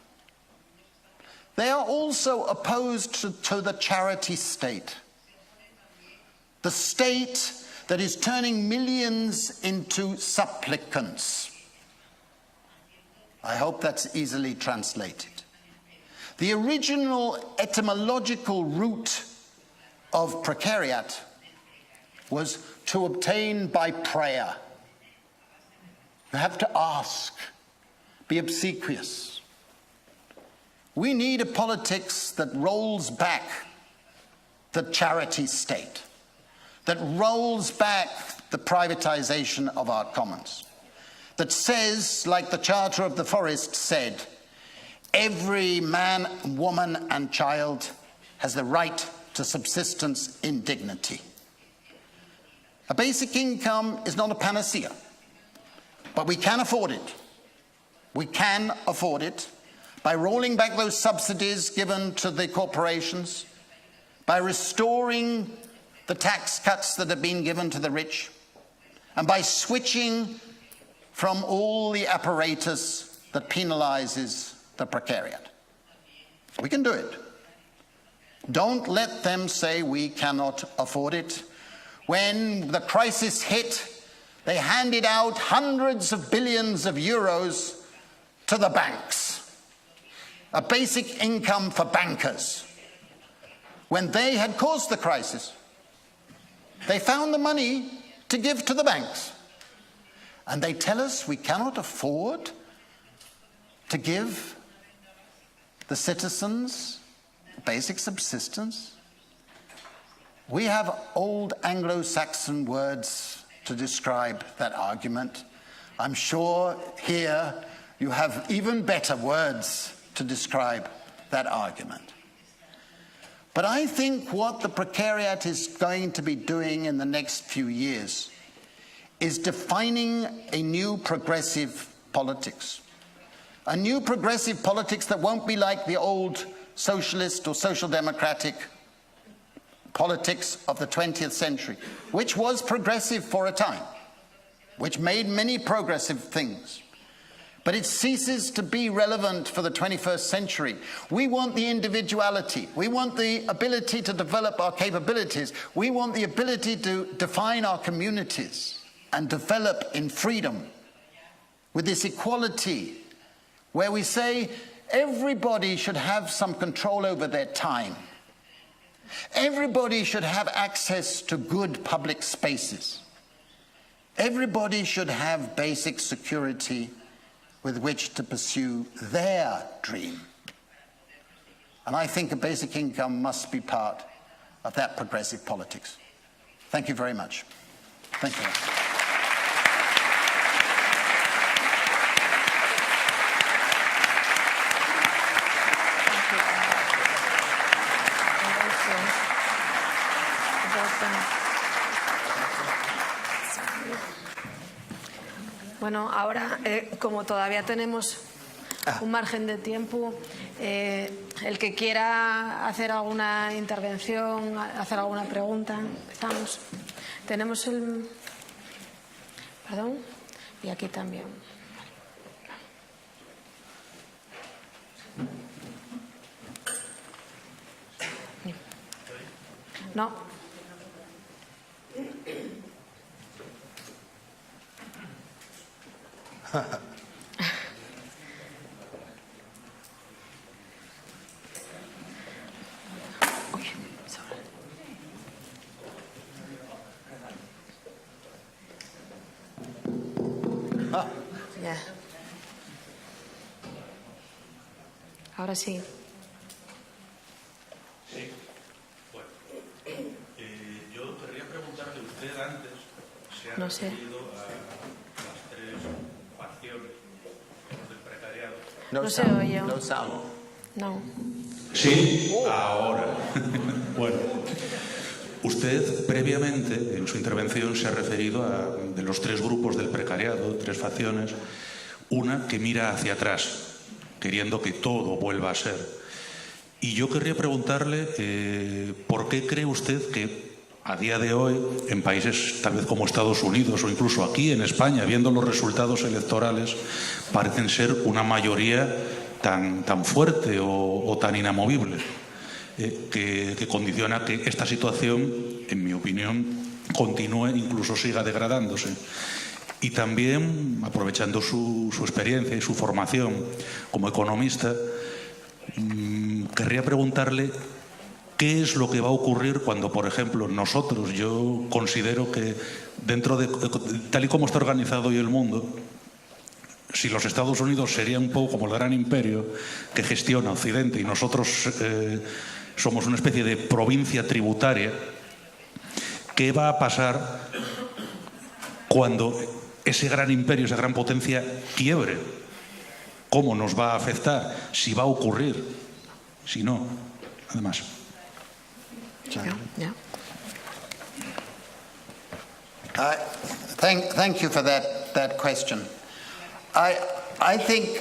They are also opposed to the charity state. The state that is turning millions into supplicants. I hope that's easily translated. The original etymological root of precariat was to obtain by prayer. You have to ask, be obsequious. We need a politics that rolls back the charity state, that rolls back the privatization of our commons, that says, like the Charter of the Forest said, every man, woman, and child has the right to subsistence in dignity. A basic income is not a panacea, but we can afford it. We can afford it by rolling back those subsidies given to the corporations, by restoring the tax cuts that have been given to the rich, and by switching from all the apparatus that penalizes the precariat. We can do it. Don't let them say we cannot afford it. When the crisis hit, they handed out hundreds of billions of euros to the banks, a basic income for bankers. When they had caused the crisis, they found the money to give to the banks. And they tell us we cannot afford to give the citizens basic subsistence. We have old Anglo-Saxon words to describe that argument. I'm sure here you have even better words to describe that argument. But I think what the precariat is going to be doing in the next few years is defining a new progressive politics. A new progressive politics that won't be like the old socialist or social democratic politics of the 20th century, which was progressive for a time, which made many progressive things. But it ceases to be relevant for the 21st century. We want the individuality. We want the ability to develop our capabilities. We want the ability to define our communities and develop in freedom with this equality where we say everybody should have some control over their time. Everybody should have access to good public spaces. Everybody should have basic security with which to pursue their dream. And I think a basic income must be part of that progressive politics. Thank you very much. Thank you. Bueno, ahora, como todavía tenemos un margen de tiempo, el que quiera hacer alguna intervención, hacer alguna pregunta, empezamos. Tenemos el... Perdón, y aquí también. No. Ya. Ahora sí. Sí. Bueno, yo querría preguntarle, usted antes se ha referido a las tres facciones del precariado. No se oye. No sound. No. Sí, ahora. Bueno, usted previamente en su intervención se ha referido a de los tres grupos del precariado, tres facciones, una que mira hacia atrás, queriendo que todo vuelva a ser. Y yo querría preguntarle por qué cree usted que a día de hoy, en países tal vez como Estados Unidos o incluso aquí en España, viendo los resultados electorales, parecen ser una mayoría tan fuerte o tan inamovible, que condiciona que esta situación, en mi opinión, continúe, incluso siga degradándose. Y también, aprovechando su experiencia y su formación como economista, querría preguntarle qué es lo que va a ocurrir cuando, por ejemplo, nosotros, yo considero que dentro de tal y como está organizado hoy el mundo, si los Estados Unidos serían un poco como el gran imperio que gestiona Occidente y nosotros somos una especie de provincia tributaria, ¿qué va a pasar cuando ese gran imperio, esa gran potencia quiebre? ¿Cómo nos va a afectar? Si va a ocurrir, si no, además. Thank you for that question. I think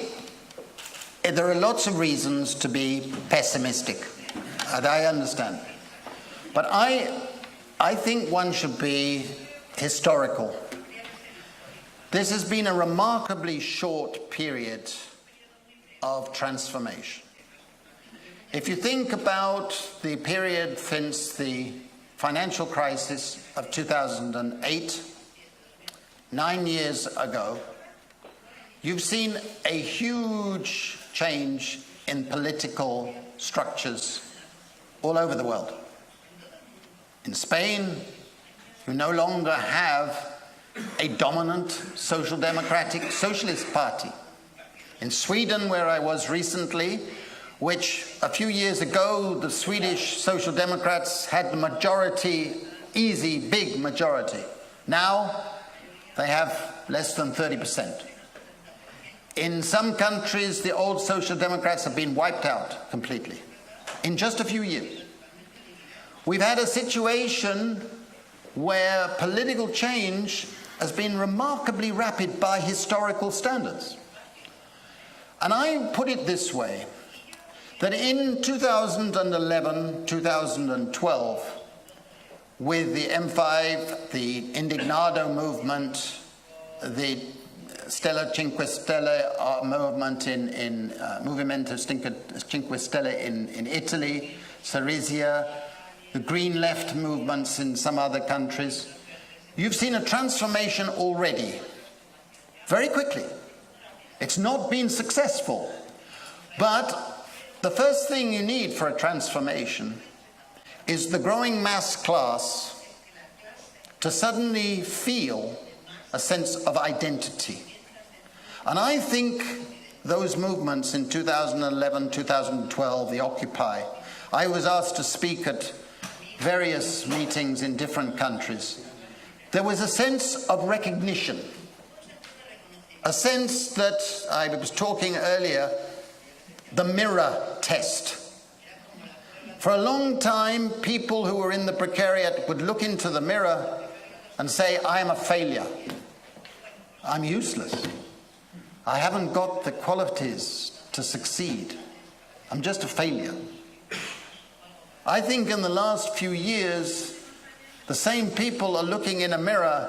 there are lots of reasons to be pessimistic, and I understand. But I think one should be historical. This has been a remarkably short period of transformation. If you think about the period since the financial crisis of 2008, 9 years ago, you've seen a huge change in political structures all over the world. In Spain, you no longer have a dominant social democratic socialist party. In Sweden, where I was recently, which a few years ago the Swedish Social Democrats had the majority, easy, big majority. Now they have less than 30%. In some countries, the old Social Democrats have been wiped out completely in just a few years. We've had a situation where political change has been remarkably rapid by historical standards. And I put it this way, that in 2011, 2012, with the M5, the Indignado movement, the Stella Cinque Stelle movement Movimento Cinque Stelle in Italy, Syriza, the Green Left movements in some other countries, you've seen a transformation already, very quickly. It's not been successful, but the first thing you need for a transformation is the growing mass class to suddenly feel a sense of identity. And I think those movements in 2011, 2012, the Occupy, I was asked to speak at various meetings in different countries. There was a sense of recognition, a sense that, I was talking earlier, the mirror test. For a long time, people who were in the precariat would look into the mirror and say, I am a failure. I'm useless. I haven't got the qualities to succeed. I'm just a failure. I think in the last few years, the same people are looking in a mirror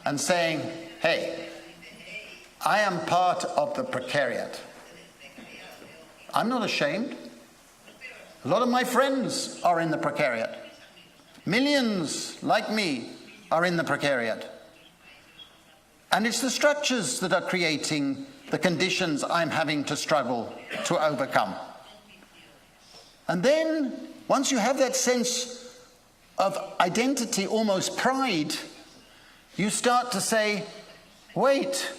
and saying, hey, I am part of the precariat. I'm not ashamed. A lot of my friends are in the precariat. Millions like me are in the precariat. And it's the structures that are creating the conditions I'm having to struggle to overcome. And then, once you have that sense of identity, almost pride, you start to say, wait,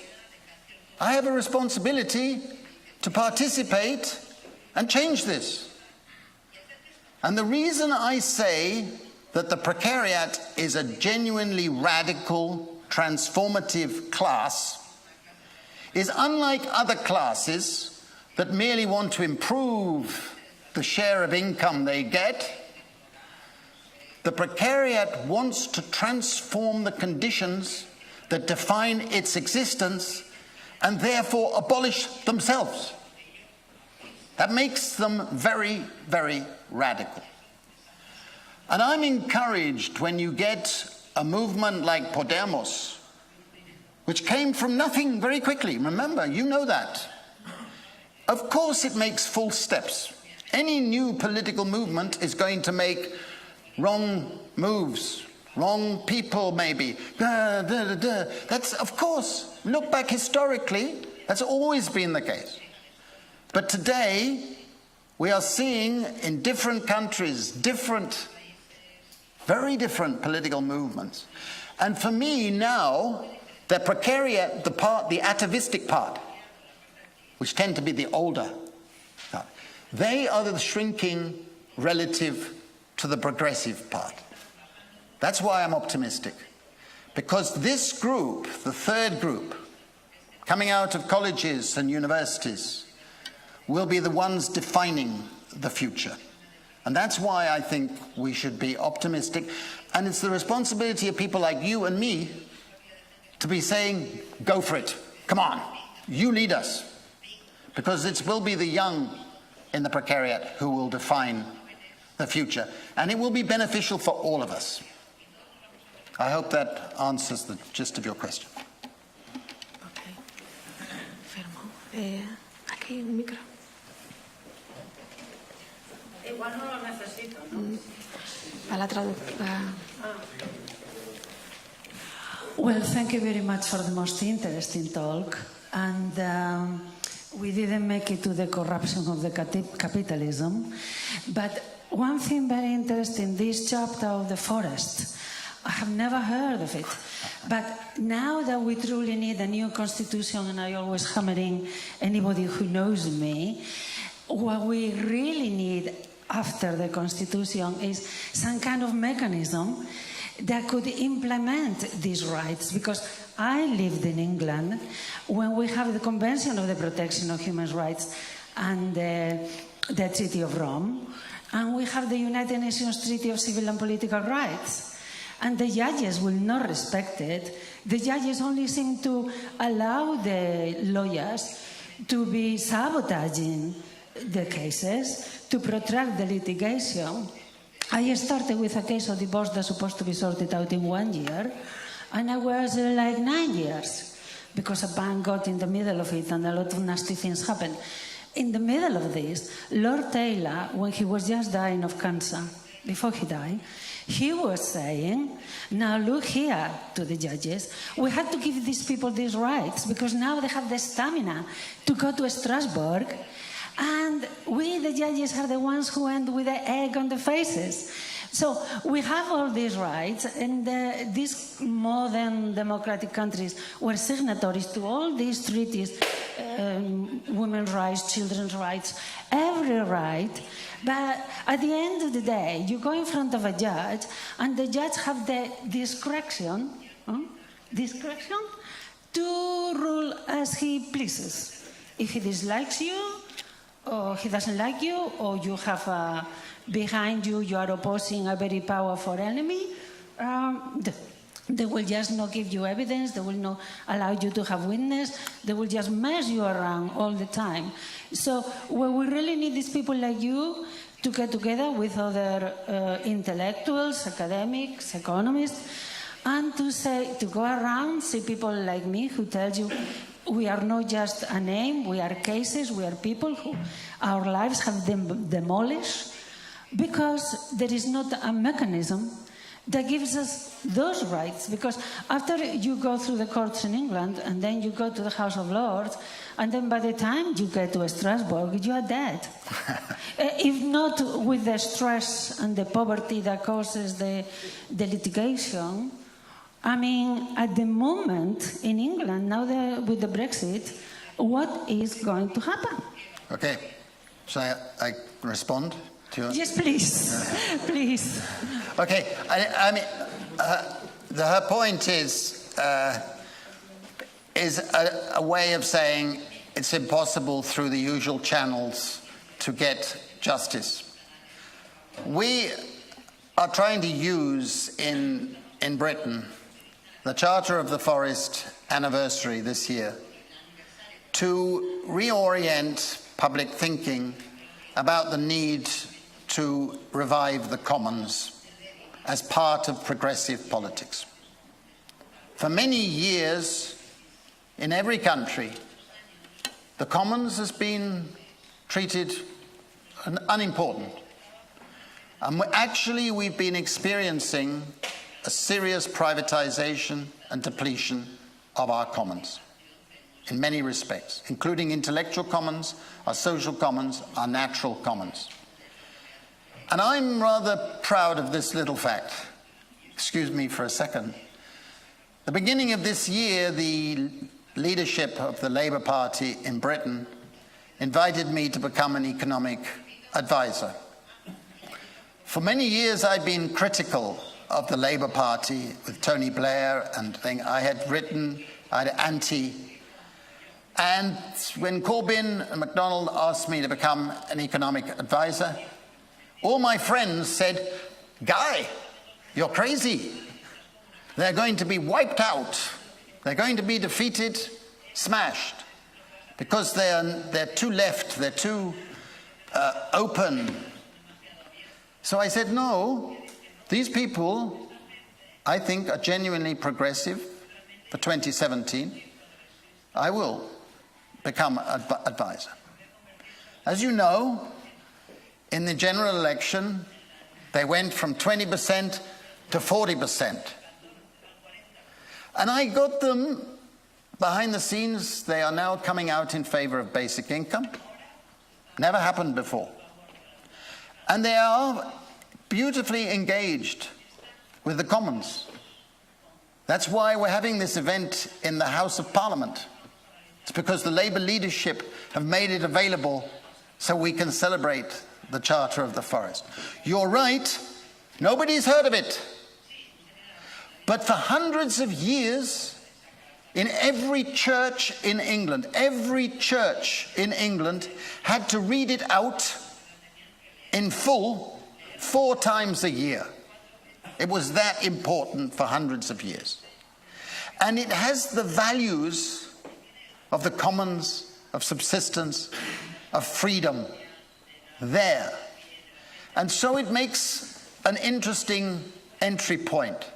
I have a responsibility to participate and change this. And the reason I say that the precariat is a genuinely radical, transformative class is, unlike other classes that merely want to improve the share of income they get, the precariat wants to transform the conditions that define its existence and therefore abolish themselves. That makes them very, very radical. And I'm encouraged when you get a movement like Podemos, which came from nothing very quickly. Remember, you know that. Of course it makes false steps. Any new political movement is going to make wrong moves, wrong people maybe. That's, of course, look back historically, that's always been the case. But today, we are seeing in different countries, very different political movements. And for me now, the precariat, the atavistic part, which tend to be the older part, they are the shrinking relative to the progressive part. That's why I'm optimistic. Because this group, the third group, coming out of colleges and universities, will be the ones defining the future. And that's why I think we should be optimistic. And it's the responsibility of people like you and me to be saying, go for it. Come on, you lead us. Because it will be the young in the precariat who will define the future. And it will be beneficial for all of us. I hope that answers the gist of your question. Okay. Fermo. Aquí un micro. igual no lo necesito, ¿no? A la traducción. Well, thank you very much for the most interesting talk. And we didn't make it to the corruption of the capitalism. But one thing very interesting, this chapter of the forest, I have never heard of it. But now that we truly need a new constitution, and I always hammering anybody who knows me, what we really need after the constitution is some kind of mechanism that could implement these rights, because I lived in England when we have the Convention of the Protection of Human Rights and the Treaty of Rome, and we have the United Nations Treaty of Civil and Political Rights, and the judges will not respect it. The judges only seem to allow the lawyers to be sabotaging the cases, to protract the litigation. I started with a case of divorce that's supposed to be sorted out in 1 year, and I was like 9 years, because a bank got in the middle of it and a lot of nasty things happened. In the middle of this, Lord Taylor, when he was just dying of cancer, before he died, he was saying, now look here to the judges, we had to give these people these rights because now they have the stamina to go to Strasbourg. And we, the judges, are the ones who end with the egg on the faces. So we have all these rights, and these modern democratic countries were signatories to all these treaties, women's rights, children's rights, every right. But at the end of the day, you go in front of a judge, and the judge have the discretion to rule as he pleases. If he dislikes you, or he doesn't like you, or you have behind you, you are opposing a very powerful enemy, they will just not give you evidence, they will not allow you to have witness, they will just mess you around all the time. So what we really need is people like you to get together with other intellectuals, academics, economists, and to go around, see people like me who tell you, we are not just a name, we are cases, we are people who our lives have been demolished because there is not a mechanism that gives us those rights. Because after you go through the courts in England and then you go to the House of Lords, and then by the time you get to Strasbourg, you are dead. If not with the stress and the poverty that causes the litigation. I mean, at the moment in England, now with the Brexit, what is going to happen? Okay, shall I respond to your... Yes, please. Please. Okay, I mean, her point is a way of saying it's impossible through the usual channels to get justice. We are trying to use in Britain the Charter of the Forest anniversary this year to reorient public thinking about the need to revive the commons as part of progressive politics. For many years, in every country, the commons has been treated unimportant. And we've been experiencing a serious privatization and depletion of our commons in many respects, including intellectual commons, our social commons, our natural commons. And I'm rather proud of this little fact. Excuse me for a second. The beginning of this year, the leadership of the Labour Party in Britain invited me to become an economic advisor. For many years, I've been critical of the Labour Party with Tony Blair, and I had anti. And when Corbyn and MacDonald asked me to become an economic advisor, all my friends said, Guy, you're crazy. They're going to be wiped out. They're going to be defeated, smashed, because they're too left, they're too open. So I said, no, these people, I think, are genuinely progressive. For 2017, I will become an advisor. As you know, in the general election, they went from 20% to 40%. And I got them behind the scenes. They are now coming out in favor of basic income. Never happened before. And they are beautifully engaged with the Commons. That's why we're having this event in the House of Parliament. It's because the Labour leadership have made it available so we can celebrate the Charter of the Forest. You're right, nobody's heard of it. But for hundreds of years, in every church in England had to read it out in full 4 times a year. It was that important for hundreds of years. And it has the values of the commons, of subsistence, of freedom there. And so it makes an interesting entry point.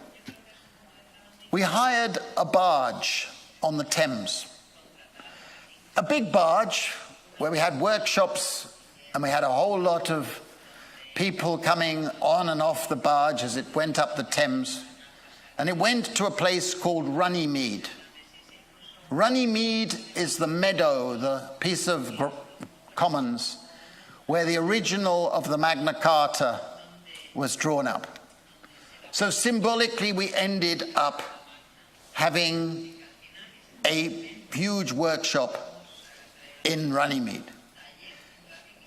We hired a barge on the Thames. A big barge where we had workshops and we had a whole lot of people coming on and off the barge as it went up the Thames. And it went to a place called Runnymede. Runnymede is the meadow, the piece of commons where the original of the Magna Carta was drawn up. So symbolically we ended up having a huge workshop in Runnymede.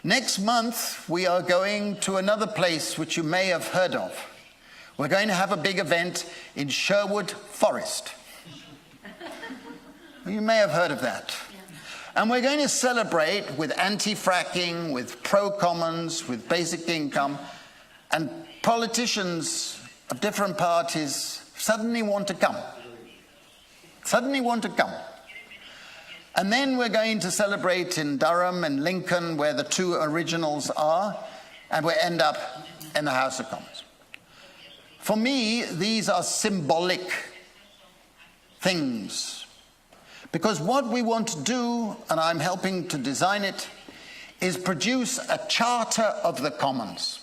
Next month, we are going to another place which you may have heard of. We're going to have a big event in Sherwood Forest. You may have heard of that. And we're going to celebrate with anti-fracking, with pro-commons, with basic income, and politicians of different parties suddenly want to come. And then we're going to celebrate in Durham and Lincoln, where the 2 originals are, and we end up in the House of Commons. For me, these are symbolic things. Because what we want to do, and I'm helping to design it, is produce a charter of the commons.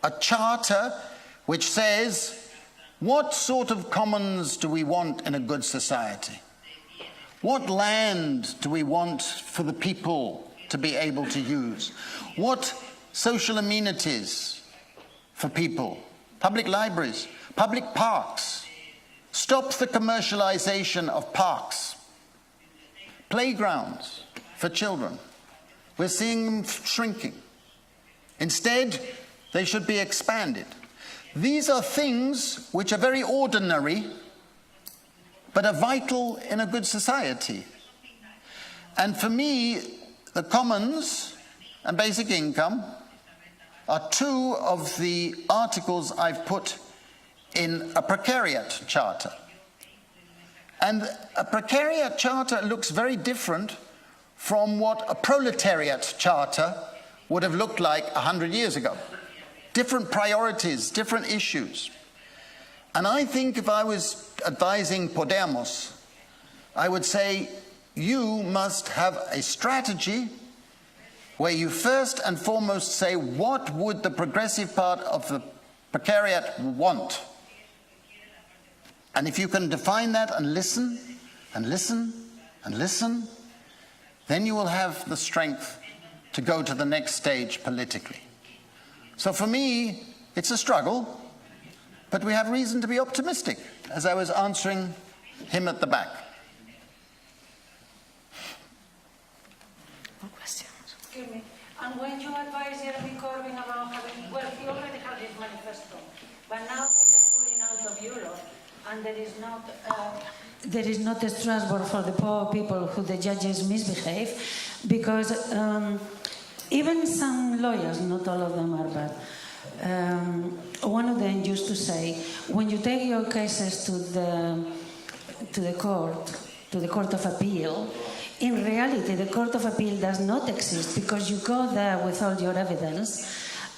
A charter which says, what sort of commons do we want in a good society? What land do we want for the people to be able to use? What social amenities for people? Public libraries, public parks. Stop the commercialization of parks. Playgrounds for children. We're seeing them shrinking. Instead, they should be expanded. These are things which are very ordinary, but are vital in a good society. And for me, the commons and basic income are 2 of the articles I've put in a precariat charter. And a precariat charter looks very different from what a proletariat charter would have looked like 100 years ago. Different priorities, different issues. And I think if I was advising Podemos, I would say, you must have a strategy where you first and foremost say, what would the progressive part of the precariat want? And if you can define that and listen, and listen, and listen, then you will have the strength to go to the next stage politically. So for me, it's a struggle, but we have reason to be optimistic, as I was answering him at the back. Excuse me. And when you advise Jeremy Corbyn about having, well, he already had his manifesto, but now they're pulling out of Europe, and there is not a Strasbourg for the poor people who the judges misbehave, because even some lawyers, not all of them are bad, one of them used to say, when you take your cases to the court of appeal, in reality the court of appeal does not exist, because you go there with all your evidence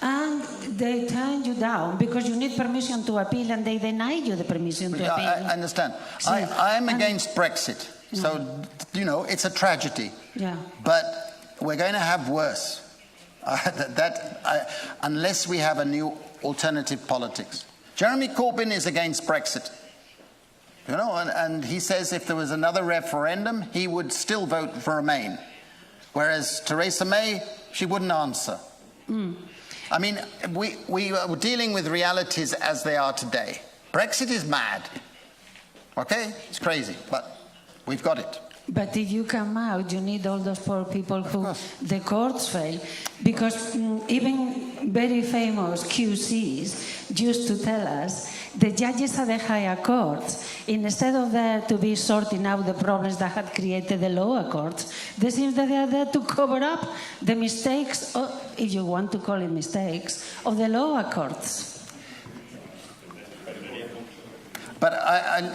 and they turn you down because you need permission to appeal, and they deny you the permission to appeal. I understand. I am against Brexit, so, you know, it's a tragedy. Yeah. But we're going to have worse. Unless we have a new alternative politics. Jeremy Corbyn is against Brexit. You know, and he says if there was another referendum, he would still vote for Remain. Whereas Theresa May, she wouldn't answer. I mean, we are dealing with realities as they are today. Brexit is mad. Okay? It's crazy, but we've got it. But if you come out, you need all those poor people who the courts fail. Because even very famous QCs used to tell us the judges at the higher courts, instead of there to be sorting out the problems that had created the lower courts, they seem that they are there to cover up the mistakes, or if you want to call it mistakes, of the lower courts. But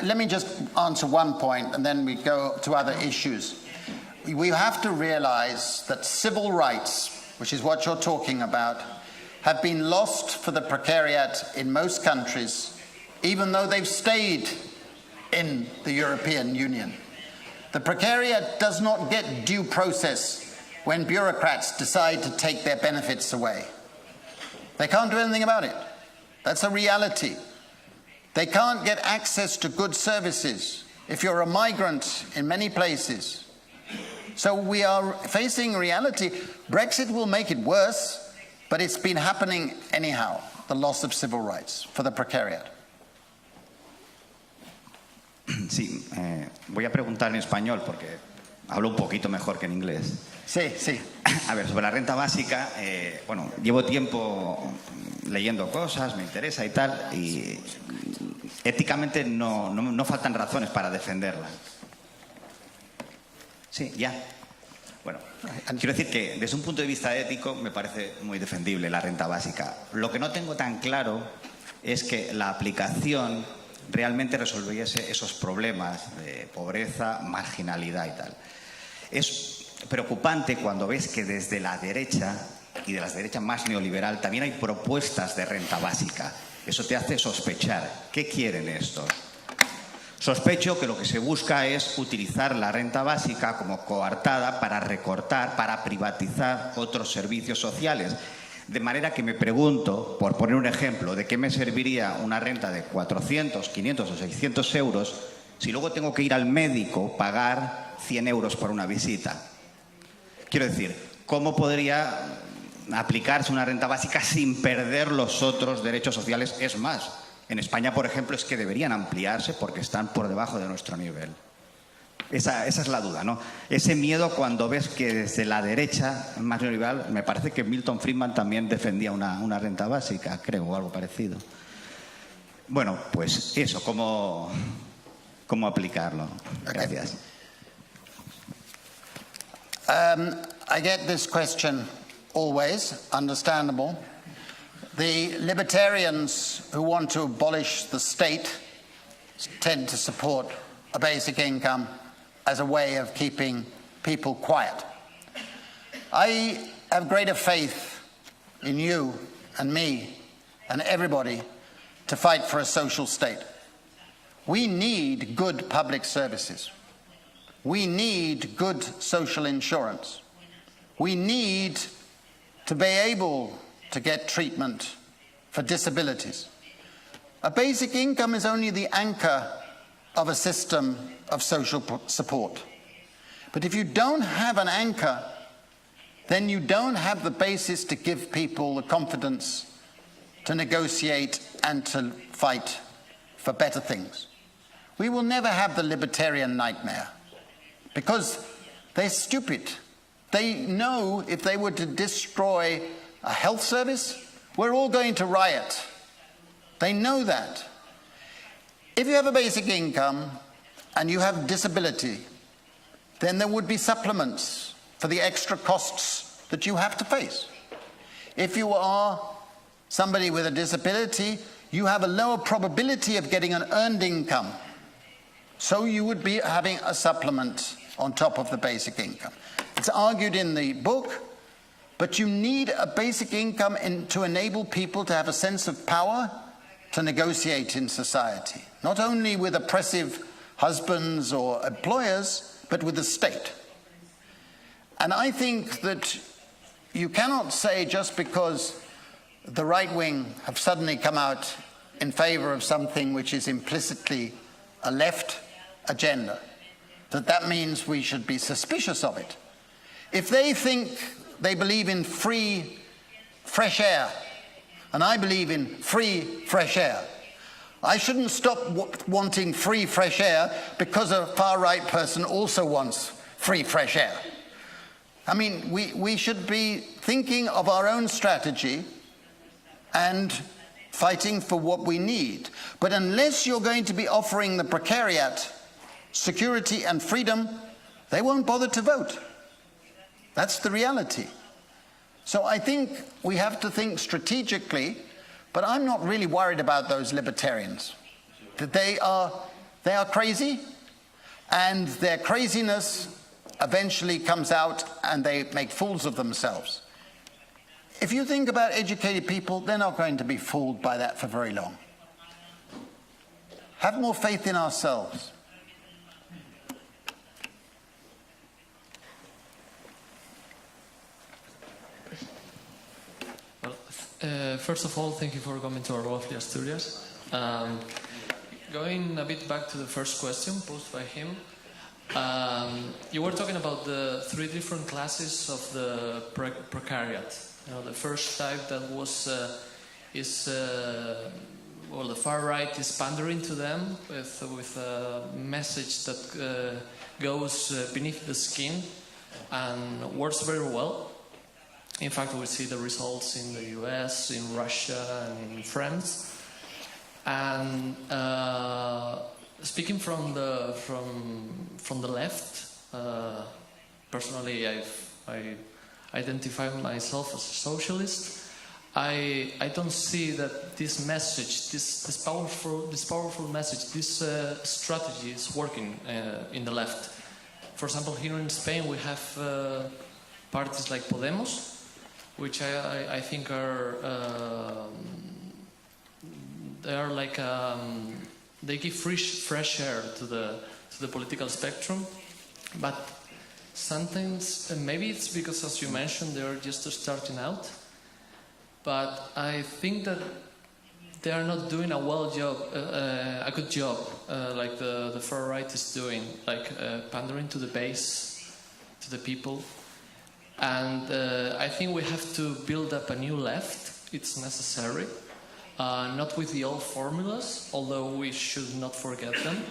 let me just answer one point and then we go to other issues. We have to realize that civil rights, which is what you're talking about, have been lost for the precariat in most countries, even though they've stayed in the European Union. The precariat does not get due process when bureaucrats decide to take their benefits away. They can't do anything about it. That's a reality. They can't get access to good services if you're a migrant in many places. So we are facing reality. Brexit will make it worse, but it's been happening anyhow, the loss of civil rights for the precariat. Sí, voy a preguntar en español porque hablo un poquito mejor que en inglés. Sí, sí. A ver, sobre la renta básica, bueno, llevo tiempo leyendo cosas, me interesa y tal, y éticamente no faltan razones para defenderla. Sí, ya. Bueno, quiero decir que desde un punto de vista ético me parece muy defendible la renta básica. Lo que no tengo tan claro es que la aplicación realmente resolviese esos problemas de pobreza, marginalidad y tal. Es preocupante cuando ves que desde la derecha, y de la derecha más neoliberal, también hay propuestas de renta básica. Eso te hace sospechar. ¿Qué quieren estos? Sospecho que lo que se busca es utilizar la renta básica como coartada para recortar, para privatizar otros servicios sociales. De manera que me pregunto, por poner un ejemplo, ¿de qué me serviría una renta de 400, 500 o 600 euros si luego tengo que ir al médico, pagar 100 euros por una visita? Quiero decir, ¿cómo podría aplicarse una renta básica sin perder los otros derechos sociales? Es más, en España, por ejemplo, es que deberían ampliarse porque están por debajo de nuestro nivel. Esa es la duda, ¿no? Ese miedo cuando ves que desde la derecha más neoliberal, me parece que Milton Friedman también defendía una renta básica, creo, o algo parecido. Bueno, pues eso, ¿cómo aplicarlo? Gracias. I get this question always, understandable. The libertarians who want to abolish the state tend to support a basic income as a way of keeping people quiet. I have greater faith in you and me and everybody to fight for a social state. We need good public services. We need good social insurance. We need to be able to get treatment for disabilities. A basic income is only the anchor of a system of social support. But if you don't have an anchor, then you don't have the basis to give people the confidence to negotiate and to fight for better things. We will never have the libertarian nightmare because they're stupid. They know if they were to destroy a health service, we're all going to riot. They know that. If you have a basic income and you have disability, then there would be supplements for the extra costs that you have to face. If you are somebody with a disability, you have a lower probability of getting an earned income. So you would be having a supplement on top of the basic income. It's argued in the book, but you need a basic income to enable people to have a sense of power to negotiate in society, not only with oppressive husbands or employers, but with the state. And I think that you cannot say just because the right wing have suddenly come out in favor of something which is implicitly a left agenda, that means we should be suspicious of it. If they think they believe in free, fresh air, and I believe in free, fresh air, I shouldn't stop wanting free, fresh air because a far-right person also wants free, fresh air. I mean, we should be thinking of our own strategy and fighting for what we need. But unless you're going to be offering the precariat security and freedom, they won't bother to vote. That's the reality. So I think we have to think strategically, but I'm not really worried about those libertarians. That they are crazy, and their craziness eventually comes out and they make fools of themselves. If you think about educated people, they're not going to be fooled by that for very long. Have more faith in ourselves. Well, first of all, thank you for coming to our lovely Asturias. Going a bit back to the first question posed by him, you were talking about the three different classes of the precariat. You know, the first type that was well, the far right is pandering to them with a message that goes beneath the skin and works very well. In fact, we see the results in the US, in Russia, and in France. And speaking from the left, personally, I identify myself as a socialist. I don't see that this message, this powerful message, this strategy is working in the left. For example, here in Spain, we have parties like Podemos, which I think are they are like they give fresh air to the political spectrum, but sometimes maybe it's because, as you mentioned, they are just starting out. But I think that they are not doing a good job, like the far right is doing, like pandering to the base, to the people. And I think we have to build up a new left. It's necessary. Not with the old formulas, although we should not forget them.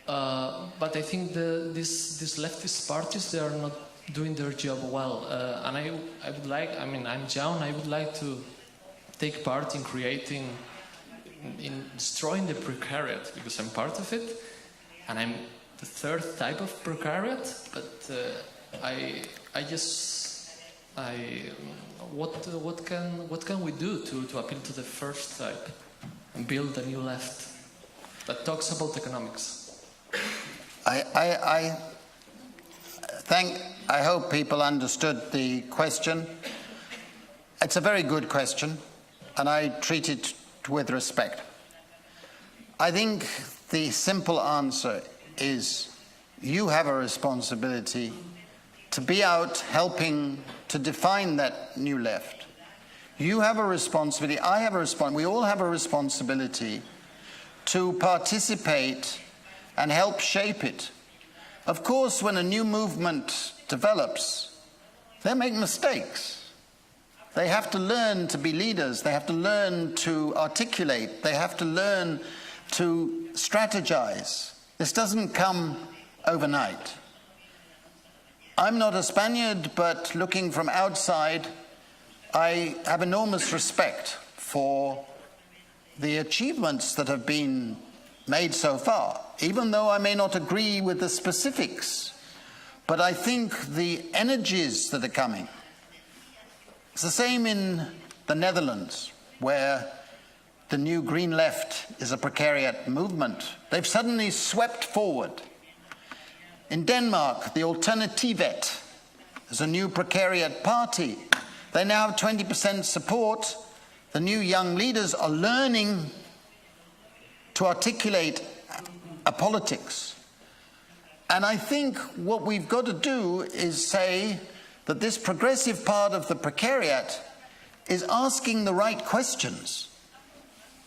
But I think these leftist parties, they are not doing their job well. And I would like, I mean, I'm John, I would like to take part in creating, in destroying the precariat, because I'm part of it. And I'm the third type of precariat, but what can we do to appeal to the first type and build a new left that talks about economics? I hope people understood the question. It's a very good question, and I treat it with respect. I think the simple answer is you have a responsibility to be out helping to define that new left. You have a responsibility, I have a responsibility, we all have a responsibility to participate and help shape it. Of course, when a new movement develops, they make mistakes. They have to learn to be leaders, they have to learn to articulate, they have to learn to strategize. This doesn't come overnight. I'm not a Spaniard, but looking from outside, I have enormous respect for the achievements that have been made so far, even though I may not agree with the specifics. But I think the energies that are coming, it's the same in the Netherlands, where the new Green Left is a precariat movement. They've suddenly swept forward. In Denmark, the Alternativet is a new precariat party. They now have 20% support. The new young leaders are learning to articulate a politics. And I think what we've got to do is say that this progressive part of the precariat is asking the right questions.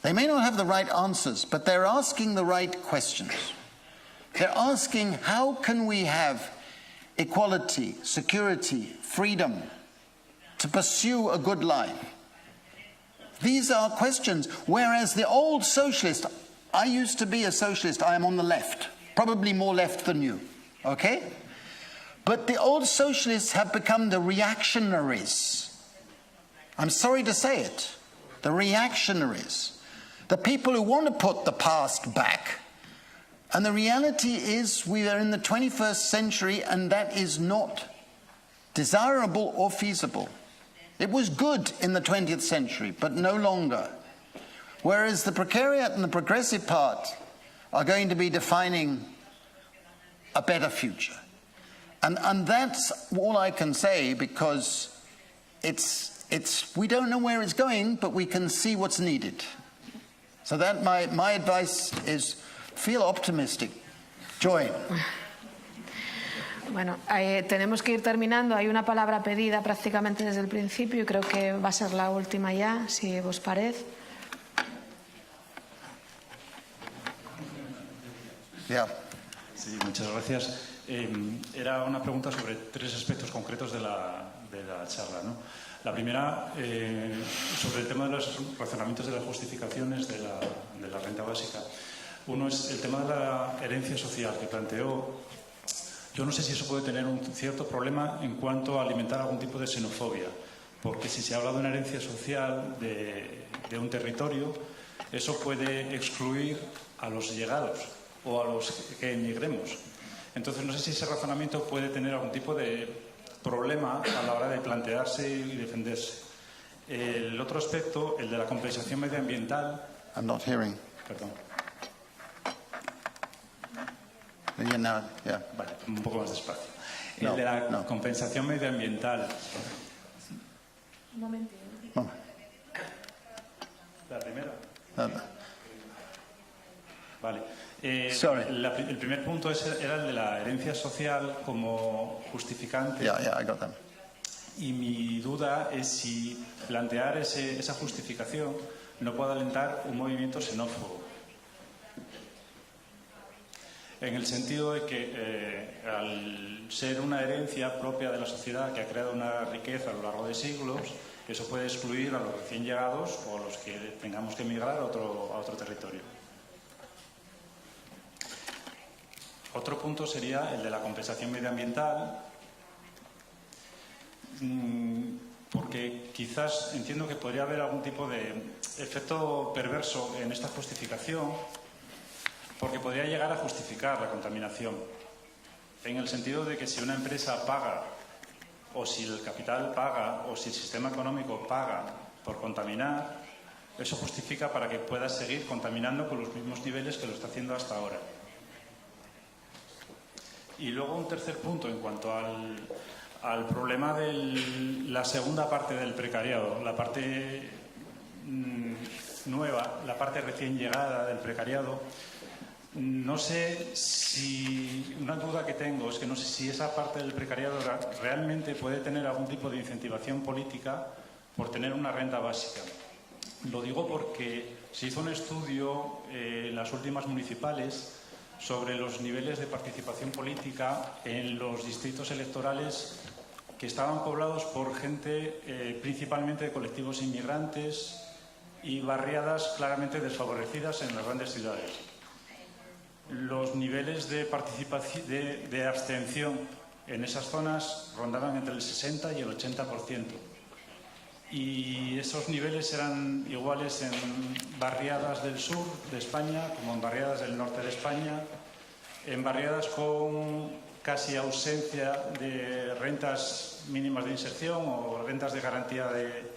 They may not have the right answers, but they're asking the right questions. They're asking, how can we have equality, security, freedom to pursue a good life? These are questions, whereas the old socialist, I used to be a socialist, I am on the left, probably more left than you, okay? But the old socialists have become the reactionaries. I'm sorry to say it, the reactionaries. The people who want to put the past back. And the reality is we are in the 21st century and that is not desirable or feasible. It was good in the 20th century, but no longer. Whereas the precariat and the progressive part are going to be defining a better future. And that's all I can say, because we don't know where it's going, but we can see what's needed. So that my advice is feel optimistic. Join. Bueno, tenemos que ir terminando. Hay una palabra pedida prácticamente desde el principio y creo que va a ser la última ya, si os parece. Yeah. Sí, muchas gracias. Era una pregunta sobre tres aspectos concretos de la charla, ¿no? La primera, sobre el tema de los razonamientos de las justificaciones de la renta básica. Uno es el tema de la herencia social que planteó. Yo no sé si eso puede tener un cierto problema en cuanto a alimentar algún tipo de xenofobia, porque si se habla de una herencia social de un territorio, eso puede excluir a los llegados o a los que emigremos. Entonces no sé si ese razonamiento puede tener algún tipo de problema a la hora de plantearse y defenderse. El otro aspecto, el de la compensación medioambiental. I'm not hearing. Perdón. Yeah. Vale, un poco más despacio. No, el de la compensación medioambiental. Un momento. La primera. Vale. El primer punto era el de la herencia social como justificante. Yeah, I got them. Y mi duda es si plantear esa justificación no puede alentar un movimiento xenófobo. En el sentido de que al ser una herencia propia de la sociedad que ha creado una riqueza a lo largo de siglos, eso puede excluir a los recién llegados o a los que tengamos que emigrar a otro territorio. Otro punto sería el de la compensación medioambiental, porque quizás entiendo que podría haber algún tipo de efecto perverso en esta justificación, porque podría llegar a justificar la contaminación, en el sentido de que si una empresa paga, o si el capital paga, o si el sistema económico paga por contaminar, eso justifica para que pueda seguir contaminando con los mismos niveles que lo está haciendo hasta ahora. Y luego un tercer punto en cuanto al problema de la segunda parte del precariado, la parte nueva, la parte recién llegada del precariado. No sé si, una duda que tengo es que no sé si esa parte del precariado realmente puede tener algún tipo de incentivación política por tener una renta básica. Lo digo porque se hizo un estudio en las últimas municipales sobre los niveles de participación política en los distritos electorales que estaban poblados por gente principalmente de colectivos inmigrantes y barriadas claramente desfavorecidas en las grandes ciudades. Los niveles de participación, de abstención en esas zonas rondaban entre el 60 y el 80%. Y esos niveles eran iguales en barriadas del sur de España como en barriadas del norte de España, en barriadas con casi ausencia de rentas mínimas de inserción o rentas de garantía de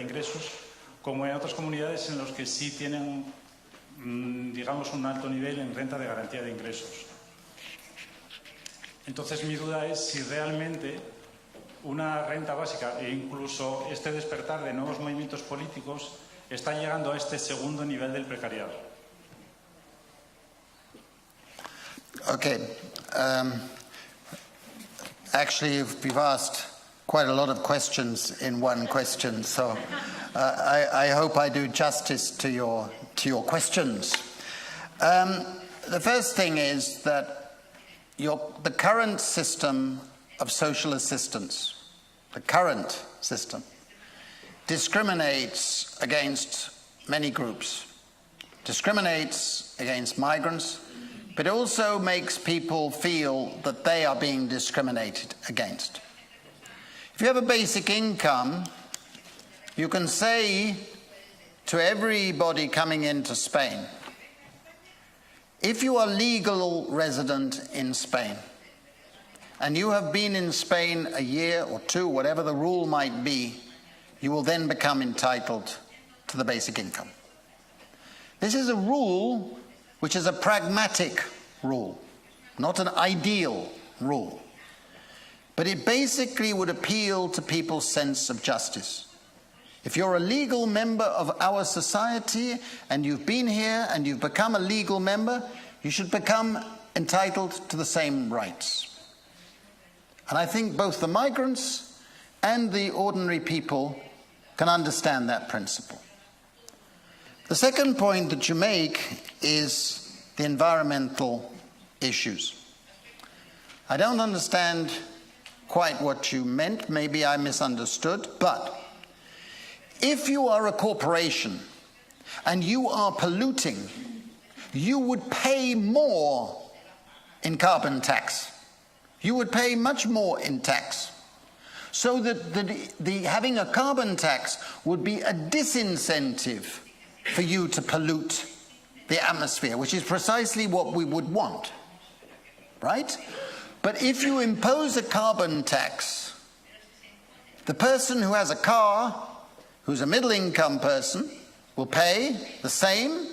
ingresos, como en otras comunidades en las que sí tienen, digamos, un alto nivel en renta de garantía de ingresos. Entonces mi duda es si realmente una renta básica e incluso este despertar de nuevos movimientos políticos está llegando a este segundo nivel del precariado. Okay. Actually, you've asked quite a lot of questions in one question, so I hope I do justice to your questions. The first thing is that the current system of social assistance, the current system, discriminates against many groups, discriminates against migrants, but also makes people feel that they are being discriminated against. If you have a basic income, you can say to everybody coming into Spain, if you are legal resident in Spain, and you have been in Spain a year or two, whatever the rule might be, you will then become entitled to the basic income. This is a rule which is a pragmatic rule, not an ideal rule. But it basically would appeal to people's sense of justice. If you're a legal member of our society and you've been here and you've become a legal member, you should become entitled to the same rights. And I think both the migrants and the ordinary people can understand that principle. The second point that you make is the environmental issues. I don't understand quite what you meant, maybe I misunderstood, but if you are a corporation and you are polluting, you would pay more in carbon tax. You would pay much more in tax. So that having a carbon tax would be a disincentive for you to pollute the atmosphere, which is precisely what we would want, right? But if you impose a carbon tax, the person who has a car, who's a middle-income person, will pay the same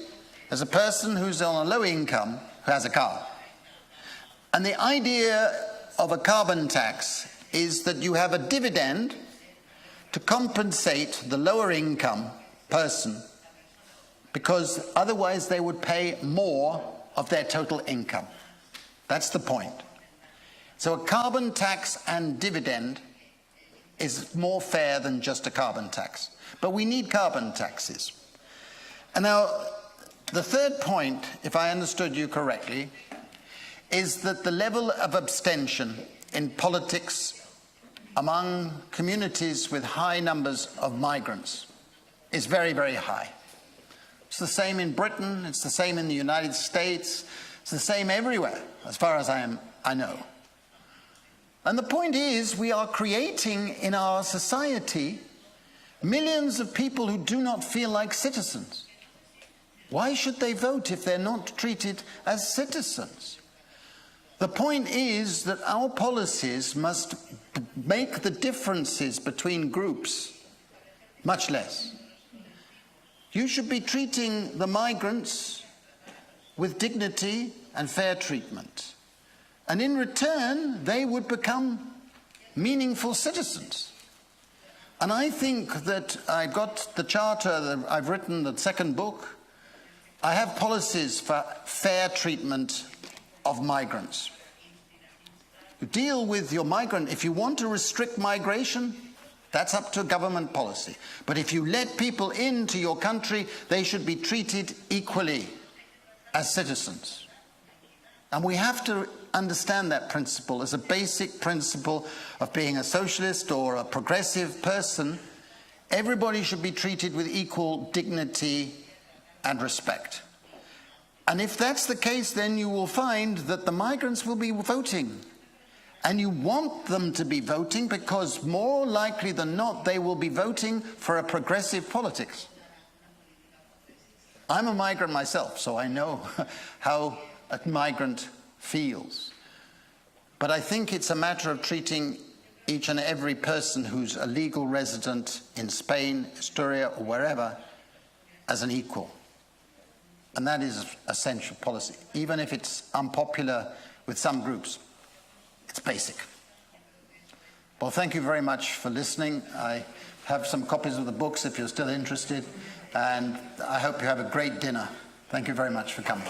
as a person who's on a low income who has a car. And the idea of a carbon tax is that you have a dividend to compensate the lower income person, because otherwise they would pay more of their total income. That's the point. So a carbon tax and dividend is more fair than just a carbon tax. But we need carbon taxes. And now, the third point, if I understood you correctly, is that the level of abstention in politics among communities with high numbers of migrants is very, very high. It's the same in Britain, it's the same in the United States, it's the same everywhere, as far as I know. And the point is, we are creating in our society millions of people who do not feel like citizens. Why should they vote if they're not treated as citizens? The point is that our policies must make the differences between groups much less. You should be treating the migrants with dignity and fair treatment. And in return, they would become meaningful citizens. And I think that I've got the charter that I've written, the second book. I have policies for fair treatment of migrants. You deal with your migrant. If you want to restrict migration, that's up to government policy. But if you let people into your country, they should be treated equally as citizens. And we have to understand that principle as a basic principle of being a socialist or a progressive person. Everybody should be treated with equal dignity and respect. And if that's the case, then you will find that the migrants will be voting. And you want them to be voting because more likely than not, they will be voting for a progressive politics. I'm a migrant myself, so I know how a migrant feels. But I think it's a matter of treating each and every person who's a legal resident in Spain, Asturies, or wherever as an equal. And that is essential policy, even if it's unpopular with some groups. It's basic. Well, thank you very much for listening. I have some copies of the books if you're still interested, and I hope you have a great dinner. Thank you very much for coming.